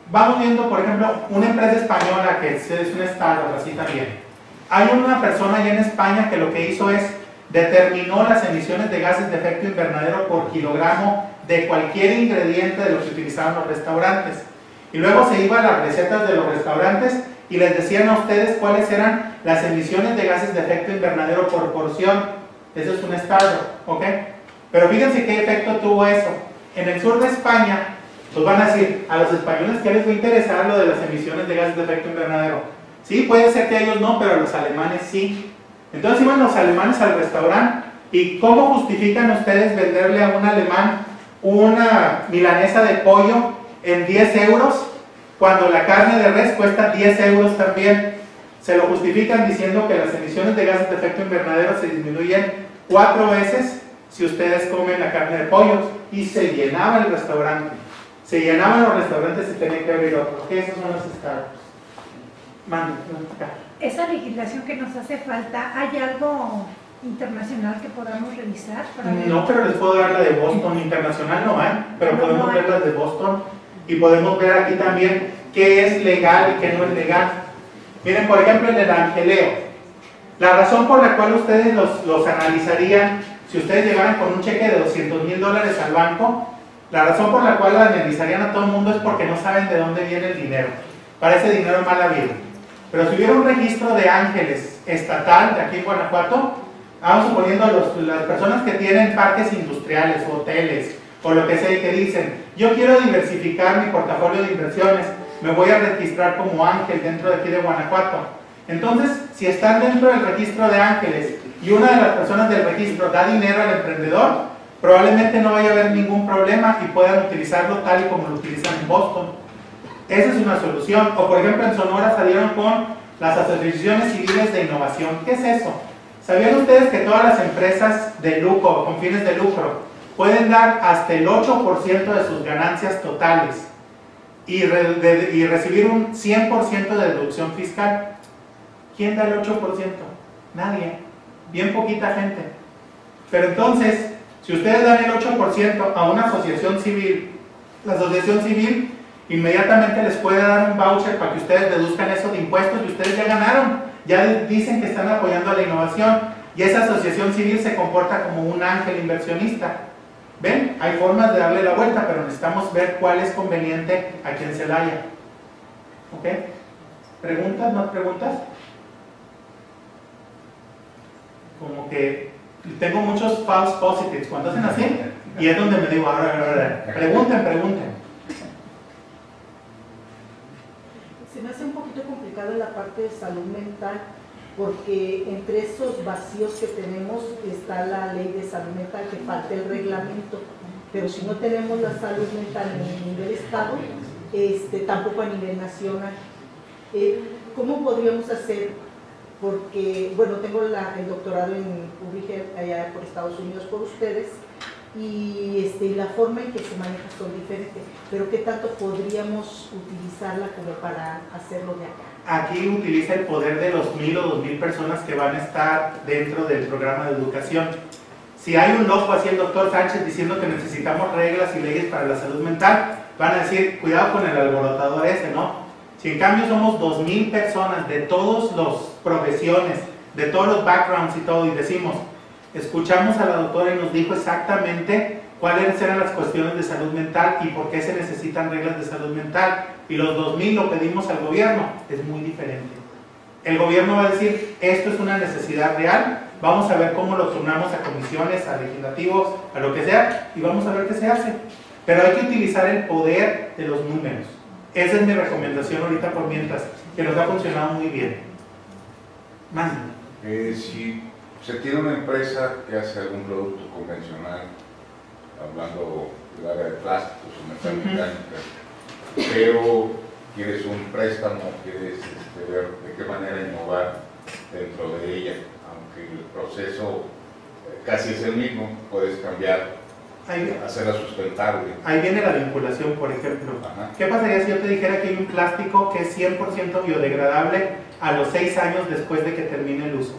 Vamos viendo, por ejemplo, una empresa española que es una startup, así también. Hay una persona allá en España que lo que hizo es determinó las emisiones de gases de efecto invernadero por kilogramo de cualquier ingrediente de lo que utilizaban los restaurantes. Y luego se iba a las recetas de los restaurantes y les decían a ustedes cuáles eran las emisiones de gases de efecto invernadero por porción. Eso es un startup, ¿ok? Pero fíjense qué efecto tuvo eso. En el sur de España, pues van a decir, a los españoles, ¿qué les va a interesar lo de las emisiones de gases de efecto invernadero? Sí, puede ser que a ellos no, pero a los alemanes sí. Entonces iban los alemanes al restaurante, ¿y cómo justifican ustedes venderle a un alemán una milanesa de pollo en 10 euros cuando la carne de res cuesta 10 euros también? Se lo justifican diciendo que las emisiones de gases de efecto invernadero se disminuyen 4 veces si ustedes comen la carne de pollo. Y se llenaba el restaurante. Se llenaban los restaurantes y tenían que abrir otros. Esos son los startups. Esa legislación que nos hace falta, ¿hay algo internacional que podamos revisar? No, pero les puedo dar la de Boston. Internacional no hay, pero podemos ver las de Boston y podemos ver aquí también qué es legal y qué no es legal. Miren, por ejemplo, en el angeleo, la razón por la cual ustedes los analizarían, si ustedes llegaran con un cheque de $200,000 al banco, la razón por la cual analizarían a todo el mundo es porque no saben de dónde viene el dinero. Para ese dinero mal habido. Pero si hubiera un registro de ángeles estatal de aquí en Guanajuato, vamos suponiendo las personas que tienen parques industriales o hoteles o lo que sea y que dicen, yo quiero diversificar mi portafolio de inversiones, me voy a registrar como ángel dentro de aquí de Guanajuato. Entonces, si están dentro del registro de ángeles y una de las personas del registro da dinero al emprendedor, probablemente no vaya a haber ningún problema y puedan utilizarlo tal y como lo utilizan en Boston. Esa es una solución. O por ejemplo en Sonora salieron con las asociaciones civiles de innovación. ¿Qué es eso? ¿Sabían ustedes que todas las empresas de lucro, con fines de lucro, pueden dar hasta el 8% de sus ganancias totales y recibir un 100% de deducción fiscal? ¿Quién da el 8%? Nadie. Bien poquita gente. Pero entonces, si ustedes dan el 8% a una asociación civil, la asociación civil inmediatamente les puede dar un voucher para que ustedes deduzcan eso de impuestos y ustedes ya ganaron. ya dicen que están apoyando a la innovación y esa asociación civil se comporta como un ángel inversionista. ¿Ven? Hay formas de darle la vuelta, pero necesitamos ver cuál es conveniente aquí en Celaya. ¿Ok? ¿Preguntas? ¿Más preguntas? Como que tengo muchos false positives cuando hacen así, y es donde me digo, ahora, pregunten. Se me hace un poquito complicado en la parte de salud mental, porque entre esos vacíos que tenemos está la ley de salud mental, que falta el reglamento, pero si no tenemos la salud mental en el nivel estado, tampoco a nivel nacional. ¿Cómo podríamos hacer? Porque, bueno, tengo el doctorado en Public Health allá por Estados Unidos por ustedes, y la forma en que se maneja son diferentes, pero ¿qué tanto podríamos utilizarla como para hacerlo de acá? Aquí utiliza el poder de los 1000 o 2000 personas que van a estar dentro del programa de educación. Si hay un loco así, el doctor Sánchez, diciendo que necesitamos reglas y leyes para la salud mental, van a decir, cuidado con el alborotador ese, ¿no? Si en cambio somos 2000 personas de todas las profesiones, de todos los backgrounds y todo, y decimos, escuchamos a la doctora y nos dijo exactamente cuáles eran las cuestiones de salud mental y por qué se necesitan reglas de salud mental, y los 2000 lo pedimos al gobierno, es muy diferente. El gobierno va a decir, esto es una necesidad real, vamos a ver cómo lo turnamos a comisiones, a legislativos, a lo que sea, y vamos a ver qué se hace. Pero hay que utilizar el poder de los números. Esa es mi recomendación ahorita por mientras, que nos ha funcionado muy bien. Más. Si se tiene una empresa que hace algún producto convencional, hablando del área de plásticos o metalmecánica, pero quieres un préstamo, quieres ver de qué manera innovar dentro de ella, aunque el proceso casi es el mismo, puedes cambiar, hacerla sustentable. Ahí viene la vinculación, por ejemplo. Ajá. ¿Qué pasaría si yo te dijera que hay un plástico que es 100% biodegradable a los 6 años después de que termine el uso?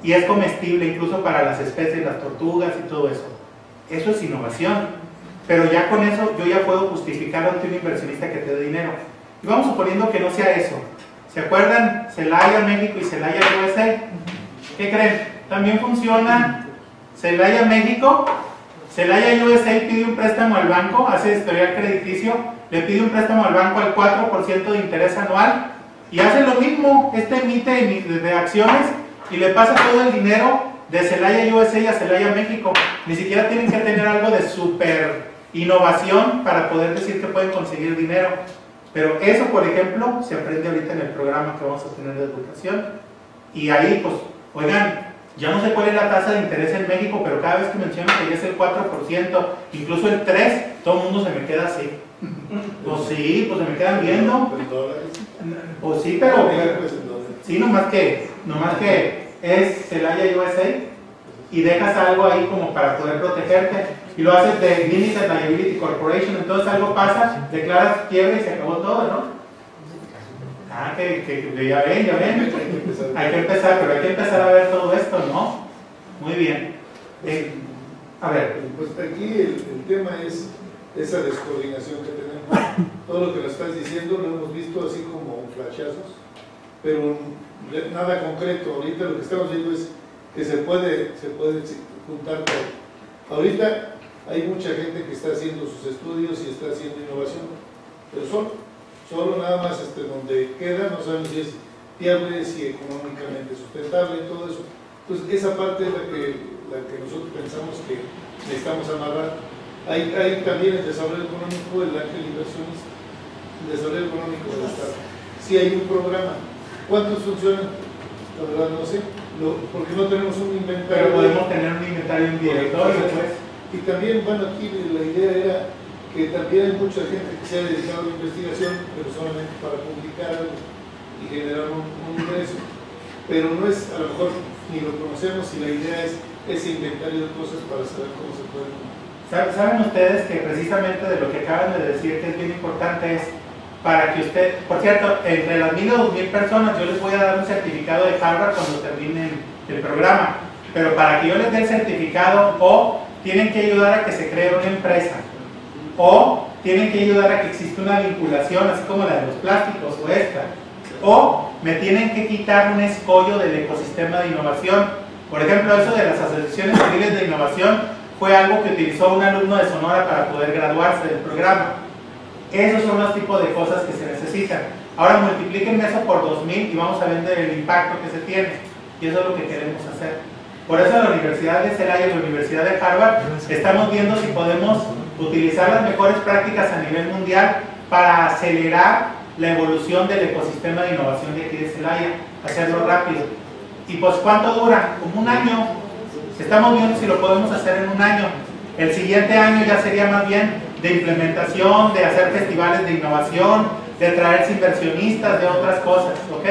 Y es comestible incluso para las especies, las tortugas y todo eso. Eso es innovación. Pero ya con eso yo ya puedo justificar ante un inversionista que te dé dinero. Y vamos suponiendo que no sea eso. ¿Se acuerdan? Celaya, México y Celaya, USA. ¿Qué creen? También funciona Celaya, México. Celaya, USA pide un préstamo al banco, hace historial crediticio, le pide un préstamo al banco al 4% de interés anual y hace lo mismo. Emite de acciones y le pasa todo el dinero de Celaya, USA a Celaya, México. Ni siquiera tienen que tener algo de super innovación para poder decir que pueden conseguir dinero. Pero eso, por ejemplo, se aprende ahorita en el programa que vamos a tener de educación. Y ahí, pues, oigan, ya no sé cuál es la tasa de interés en México, pero cada vez que menciono que ya es el 4%, incluso el 3%, todo el mundo se me queda así. Pues sí, pues se me quedan viendo. Pues sí, pero sí, nomás que es Celaya, USA, y dejas algo ahí como para poder protegerte, y lo haces de Limited Liability Corporation, entonces algo pasa, declaras quiebra y se acabó todo, ¿no? Ah, que ya ven. Hay que empezar, pero hay que empezar a ver todo esto, ¿no? Muy bien. A ver. Pues aquí el tema es esa descoordinación que tenemos. Todo lo que nos estás diciendo lo hemos visto así como flashazos, pero nada concreto. Ahorita lo que estamos viendo es que se puede juntar todo. Ahorita hay mucha gente que está haciendo sus estudios y está haciendo innovación, pero solo nada más donde queda, no saben si es viable, si económicamente sustentable, todo eso. Entonces esa parte es la que nosotros pensamos que necesitamos amarrar. Hay también el desarrollo económico, el ángel inversionista, el desarrollo económico del Estado. Si hay un programa, ¿cuántos funcionan? La verdad no sé, porque no tenemos un inventario. Pero podemos tener un inventario en directorio, pues. Y también, bueno, aquí la idea era que también hay mucha gente que se ha dedicado a la investigación, pero solamente para publicar algo y generar un ingreso. Pero no es, a lo mejor, ni lo conocemos, y la idea es ese inventario de cosas para saber cómo se puede. ¿Saben ustedes que precisamente de lo que acaban de decir, que es bien importante, es para que usted, por cierto, entre las 1000 o 2000 personas, yo les voy a dar un certificado de Harvard cuando terminen el programa, pero para que yo les dé el certificado, o tienen que ayudar a que se cree una empresa, o tienen que ayudar a que exista una vinculación, así como la de los plásticos o esta, o me tienen que quitar un escollo del ecosistema de innovación. Por ejemplo, eso de las asociaciones civiles de innovación fue algo que utilizó un alumno de Sonora para poder graduarse del programa. Esos son los tipos de cosas que se necesitan. Ahora multipliquen eso por 2000 y vamos a ver el impacto que se tiene. Y eso es lo que queremos hacer. Por eso en la Universidad de Celaya y la Universidad de Harvard estamos viendo si podemos utilizar las mejores prácticas a nivel mundial para acelerar la evolución del ecosistema de innovación de aquí de Celaya, hacerlo rápido. Y pues ¿cuánto dura? Como un año. Estamos viendo si lo podemos hacer en un año. El siguiente año ya sería más bien de implementación, de hacer festivales de innovación, de traerse inversionistas, de otras cosas, ¿ok?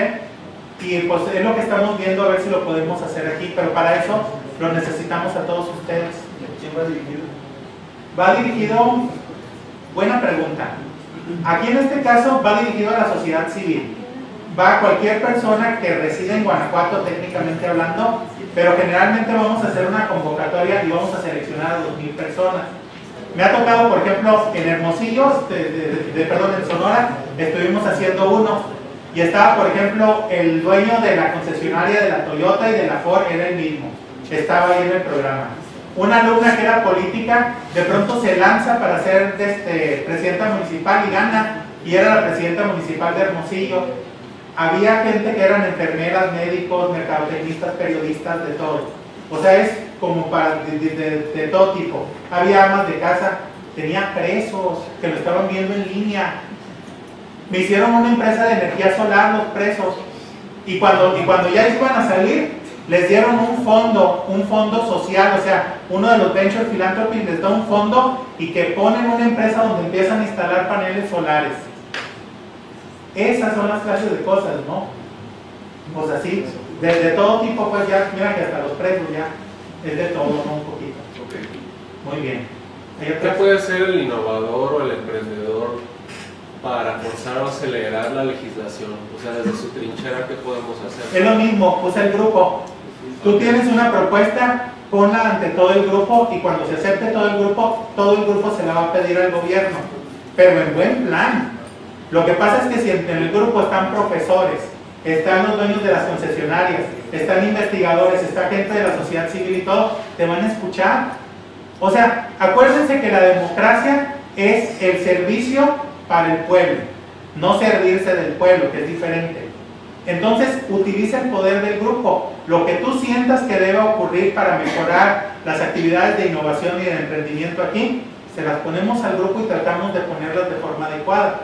Y pues es lo que estamos viendo, a ver si lo podemos hacer aquí, pero para eso lo necesitamos a todos ustedes. ¿Quién va dirigido? Va dirigido, buena pregunta. Aquí en este caso va dirigido a la sociedad civil. Va a cualquier persona que reside en Guanajuato, técnicamente hablando, pero generalmente vamos a hacer una convocatoria y vamos a seleccionar a 2000 personas. Me ha tocado, por ejemplo, en Hermosillo, perdón, en Sonora, estuvimos haciendo uno. Y estaba, por ejemplo, el dueño de la concesionaria de la Toyota y de la Ford, era el mismo. Estaba ahí en el programa. Una alumna que era política, de pronto se lanza para ser presidenta municipal y gana. Y era la presidenta municipal de Hermosillo. Había gente que eran enfermeras, médicos, mercadotecnistas, periodistas, de todo. O sea, es como para de todo tipo. Había amas de casa, tenía presos que lo estaban viendo en línea. Me hicieron una empresa de energía solar los presos. Y cuando ya iban a salir, les dieron un fondo social. O sea, uno de los Venture Philanthropy les da un fondo y que ponen una empresa donde empiezan a instalar paneles solares. Esas son las clases de cosas, ¿no? Pues así, de todo tipo, pues ya, mira que hasta los presos ya es de todo, ¿no? Un poquito. Okay. Muy bien. ¿Qué puede hacer el innovador o el emprendedor para forzar o acelerar la legislación? O sea, desde su trinchera, ¿qué podemos hacer? Es lo mismo, usa el grupo. Tú tienes una propuesta, ponla ante todo el grupo y cuando se acepte todo el grupo se la va a pedir al gobierno. Pero en buen plan. Lo que pasa es que si en el grupo están profesores, están los dueños de las concesionarias, están investigadores, está gente de la sociedad civil y todo, te van a escuchar. O sea, acuérdense que la democracia es el servicio para el pueblo, no servirse del pueblo, que es diferente. Entonces, utiliza el poder del grupo. Lo que tú sientas que debe ocurrir para mejorar las actividades de innovación y de emprendimiento aquí, se las ponemos al grupo y tratamos de ponerlas de forma adecuada.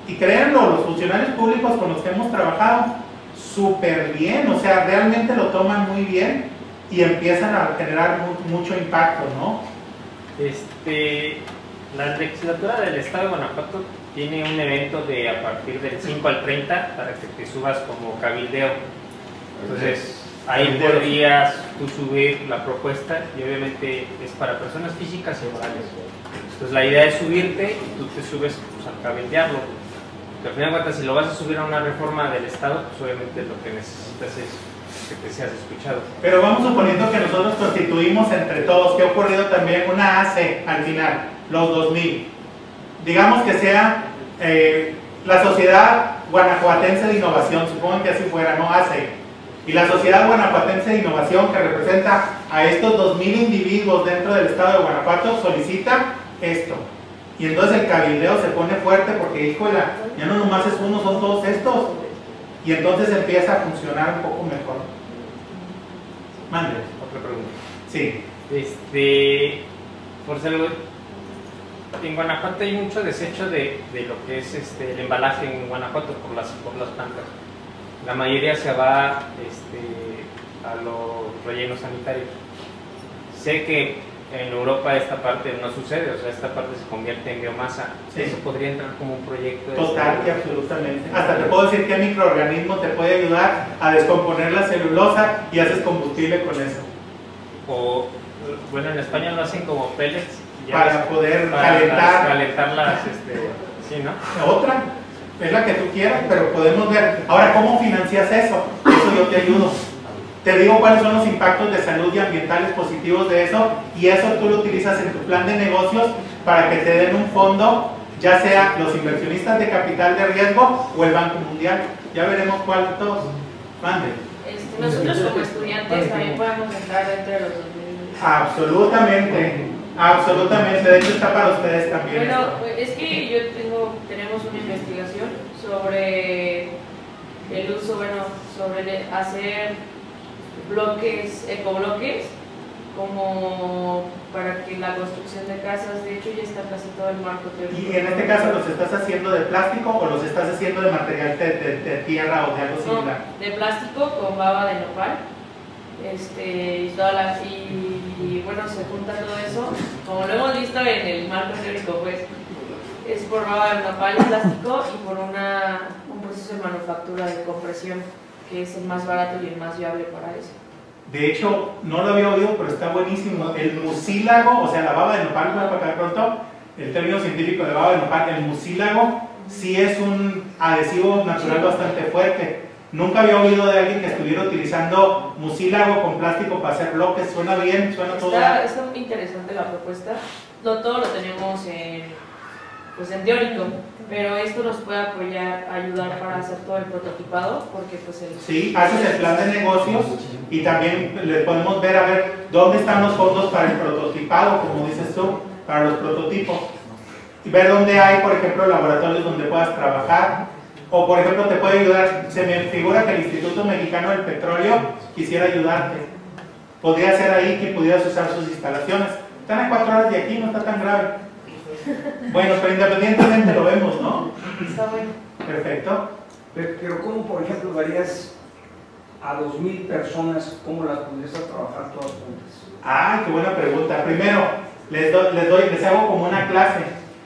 Y créanlo, los funcionarios públicos con los que hemos trabajado, súper bien, o sea, realmente lo toman muy bien y empiezan a generar mucho impacto, ¿no? La legislatura del Estado de Guanajuato tiene un evento de a partir del 5 al 30 para que te subas como cabildeo. Entonces, ahí podrías tú subir la propuesta y obviamente es para personas físicas y morales. Entonces, la idea es subirte y tú te subes pues, al cabildearlo. Pero al final de cuentas, si lo vas a subir a una reforma del Estado, pues obviamente lo que necesitas es que te seas escuchado. Pero vamos suponiendo que nosotros constituimos entre todos, que ha ocurrido también una ACE al final, los 2000. Digamos que sea la Sociedad Guanajuatense de Innovación, supongo que así fuera, no ACE. Y la Sociedad Guanajuatense de Innovación, que representa a estos 2000 individuos dentro del Estado de Guanajuato, solicita esto. Y entonces el cabildeo se pone fuerte porque, híjole, ya no nomás es uno, son todos estos. Y entonces empieza a funcionar un poco mejor. Mande. Otra pregunta. Sí. Por ser algo, en Guanajuato hay mucho desecho de lo que es el embalaje en Guanajuato por las plantas. La mayoría se va a los rellenos sanitarios. Sé que en Europa esta parte no sucede, o sea, esta parte se convierte en biomasa. Sí. Eso podría entrar como un proyecto. Total y absolutamente. Hasta te puedo decir qué microorganismo te puede ayudar a descomponer la celulosa y haces combustible con eso. O, bueno, en España lo hacen como pellets. Para poder calentarlas, sí, ¿no? Otra, es la que tú quieras, pero podemos ver. Ahora, ¿cómo financias eso? Eso yo te ayudo. Te digo cuáles son los impactos de salud y ambientales positivos de eso, y eso tú lo utilizas en tu plan de negocios para que te den un fondo, ya sea los inversionistas de capital de riesgo o el Banco Mundial. Ya veremos cuál de todos. Mande. Nosotros como estudiantes también podemos entrar dentro de los 2000. Absolutamente, absolutamente. De hecho está para ustedes también. Bueno, es que tenemos una investigación sobre el uso, sobre hacer bloques, ecobloques, como para que la construcción de casas, de hecho ya está casi todo el marco teórico. ¿Y en este caso los estás haciendo de plástico o los estás haciendo de material de tierra o de algo similar? No, de plástico con baba de nopal. Y bueno, se junta todo eso, como lo hemos visto en el marco teórico, pues es por baba de nopal y plástico y por un proceso de manufactura de compresión, que es el más barato y el más viable para eso. De hecho, no lo había oído, pero está buenísimo. El mucílago, o sea, la baba de nopal, voy a acá pronto, el término científico de baba de nopal, el mucílago sí es un adhesivo natural bastante fuerte. Nunca había oído de alguien que estuviera utilizando mucílago con plástico para hacer bloques. Suena bien, suena todo. Está muy interesante la propuesta. No todo lo tenemos en teórico, pero esto nos puede ayudar para hacer todo el prototipado, porque pues sí, haces el plan de negocios y también les podemos ver a ver dónde están los fondos para el prototipado, como dices tú, para los prototipos. Y ver dónde hay, por ejemplo, laboratorios donde puedas trabajar. O por ejemplo te puede ayudar, se me figura que el Instituto Mexicano del Petróleo quisiera ayudarte. Podría ser ahí que pudieras usar sus instalaciones. Están a 4 horas de aquí, no está tan grave. Bueno, pero independientemente lo vemos, ¿no? Está bueno. Perfecto. Pero ¿cómo, por ejemplo, darías a 2000 personas, cómo las podrías trabajar todas juntas? Ah, qué buena pregunta. Primero, les hago como una clase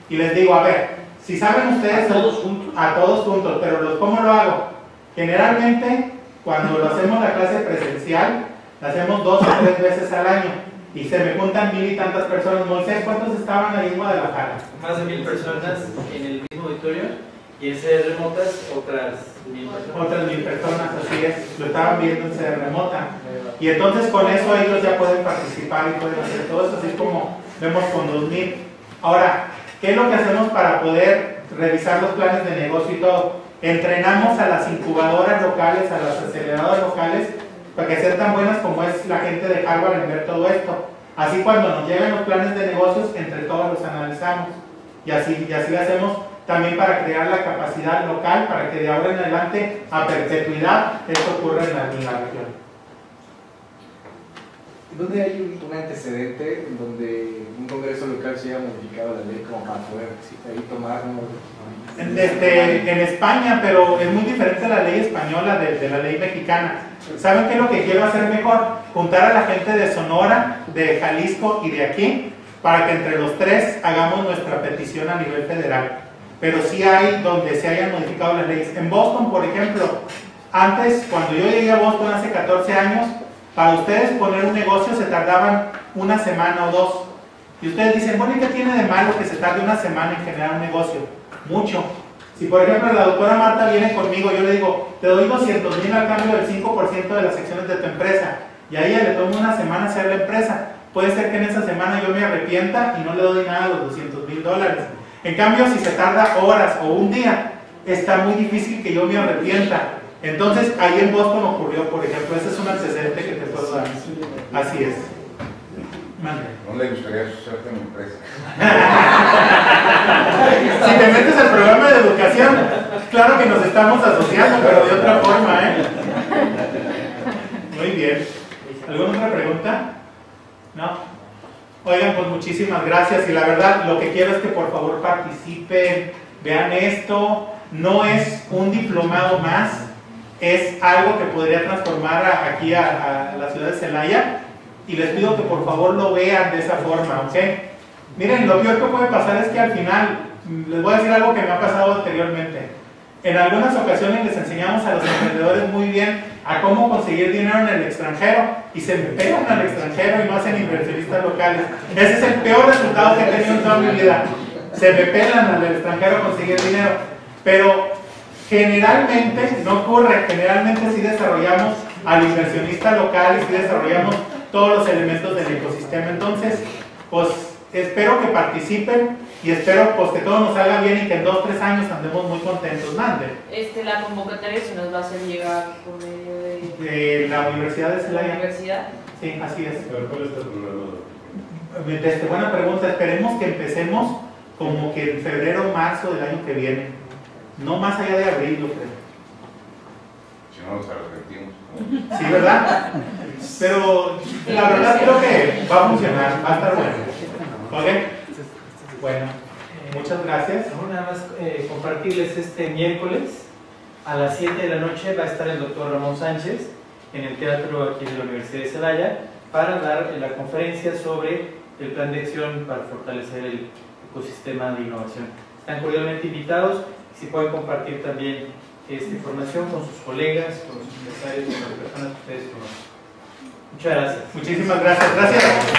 y les digo, a ver, si saben ustedes... A todos juntos, pero ¿cómo lo hago? Generalmente, cuando lo hacemos la clase presencial, la hacemos 2 o 3 veces al año y se me juntan 1000 y tantas personas. Moisés, ¿cuántos estaban ahí en Guadalajara? Más de 1000 personas en el mismo auditorio y en sedes remotas otras 1000 personas. Otras 1000 personas, así es, lo estaban viendo en sede remota. Y entonces con eso ellos ya pueden participar y pueden hacer todo eso, así como vemos con 2000. Ahora, ¿qué es lo que hacemos para poder revisar los planes de negocio y todo? Entrenamos a las incubadoras locales, a las aceleradoras locales, para que sean tan buenas como es la gente de Harvard en ver todo esto. Así cuando nos llegan los planes de negocios, entre todos los analizamos. Y así hacemos también para crear la capacidad local, para que de ahora en adelante, a perpetuidad, esto ocurra en la región. ¿Dónde hay un antecedente en donde un congreso local se haya modificado la ley como para poder ahí tomar? En España, pero es muy diferente la ley española de la ley mexicana. ¿Saben qué es lo que quiero hacer mejor? Juntar a la gente de Sonora, de Jalisco y de aquí, para que entre los tres hagamos nuestra petición a nivel federal. Pero sí hay donde se hayan modificado las leyes. En Boston, por ejemplo, antes, cuando yo llegué a Boston hace 14 años, para ustedes poner un negocio se tardaban 1 semana o 2. Y ustedes dicen, bueno, ¿y qué tiene de malo que se tarde 1 semana en generar un negocio? Mucho. Si por ejemplo la doctora Marta viene conmigo, yo le digo, te doy 200,000 al cambio del 5% de las acciones de tu empresa. Y a ella le toma 1 semana hacer la empresa. Puede ser que en esa semana yo me arrepienta y no le doy nada a los $200,000. En cambio, si se tarda horas o un día, está muy difícil que yo me arrepienta. Entonces, ahí en Boston ocurrió, por ejemplo, ese es un antecedente que te puedo dar. Así es. Mande. ¿No le gustaría asociarte a mi empresa? Si te metes al programa de educación, claro que nos estamos asociando, pero de otra forma, ¿eh? Muy bien. ¿Alguna otra pregunta? ¿No? Oigan, pues muchísimas gracias y la verdad, lo que quiero es que por favor participen, vean esto. No es un diplomado más, es algo que podría transformar aquí a la ciudad de Celaya y les pido que por favor lo vean de esa forma, ¿ok? Miren, lo peor que puede pasar es que al final, les voy a decir algo que me ha pasado anteriormente. En algunas ocasiones les enseñamos a los emprendedores muy bien a cómo conseguir dinero en el extranjero y se me pegan al extranjero y no hacen inversionistas locales. Ese es el peor resultado que he tenido en toda mi vida. Se me pegan al extranjero a conseguir dinero. Pero generalmente no ocurre, generalmente sí desarrollamos al inversionista local y sí desarrollamos todos los elementos del ecosistema. Entonces, pues espero que participen y espero pues que todo nos salga bien y que en 2 o 3 años andemos muy contentos. Mande. La convocatoria se nos va a hacer llegar por medio de la Universidad de Celaya. ¿La universidad? Sí, así es. ¿Cuál está el programa? Buena pregunta. Esperemos que empecemos como que en febrero o marzo del año que viene. No más allá de abril, yo creo. Si no, nos arrepentimos. Sí, ¿verdad? Pero la verdad creo que va a funcionar, va a estar bueno. ¿Ok? Bueno, muchas gracias. Nada más compartirles este miércoles a las 7 de la noche va a estar el doctor Ramón Sánchez en el teatro aquí de la Universidad de Celaya para dar la conferencia sobre el plan de acción para fortalecer el ecosistema de innovación. Están cordialmente invitados y si pueden compartir también esta información con sus colegas, con sus empresarios, con las personas que ustedes conocen. Muchas gracias. Muchísimas gracias. Gracias.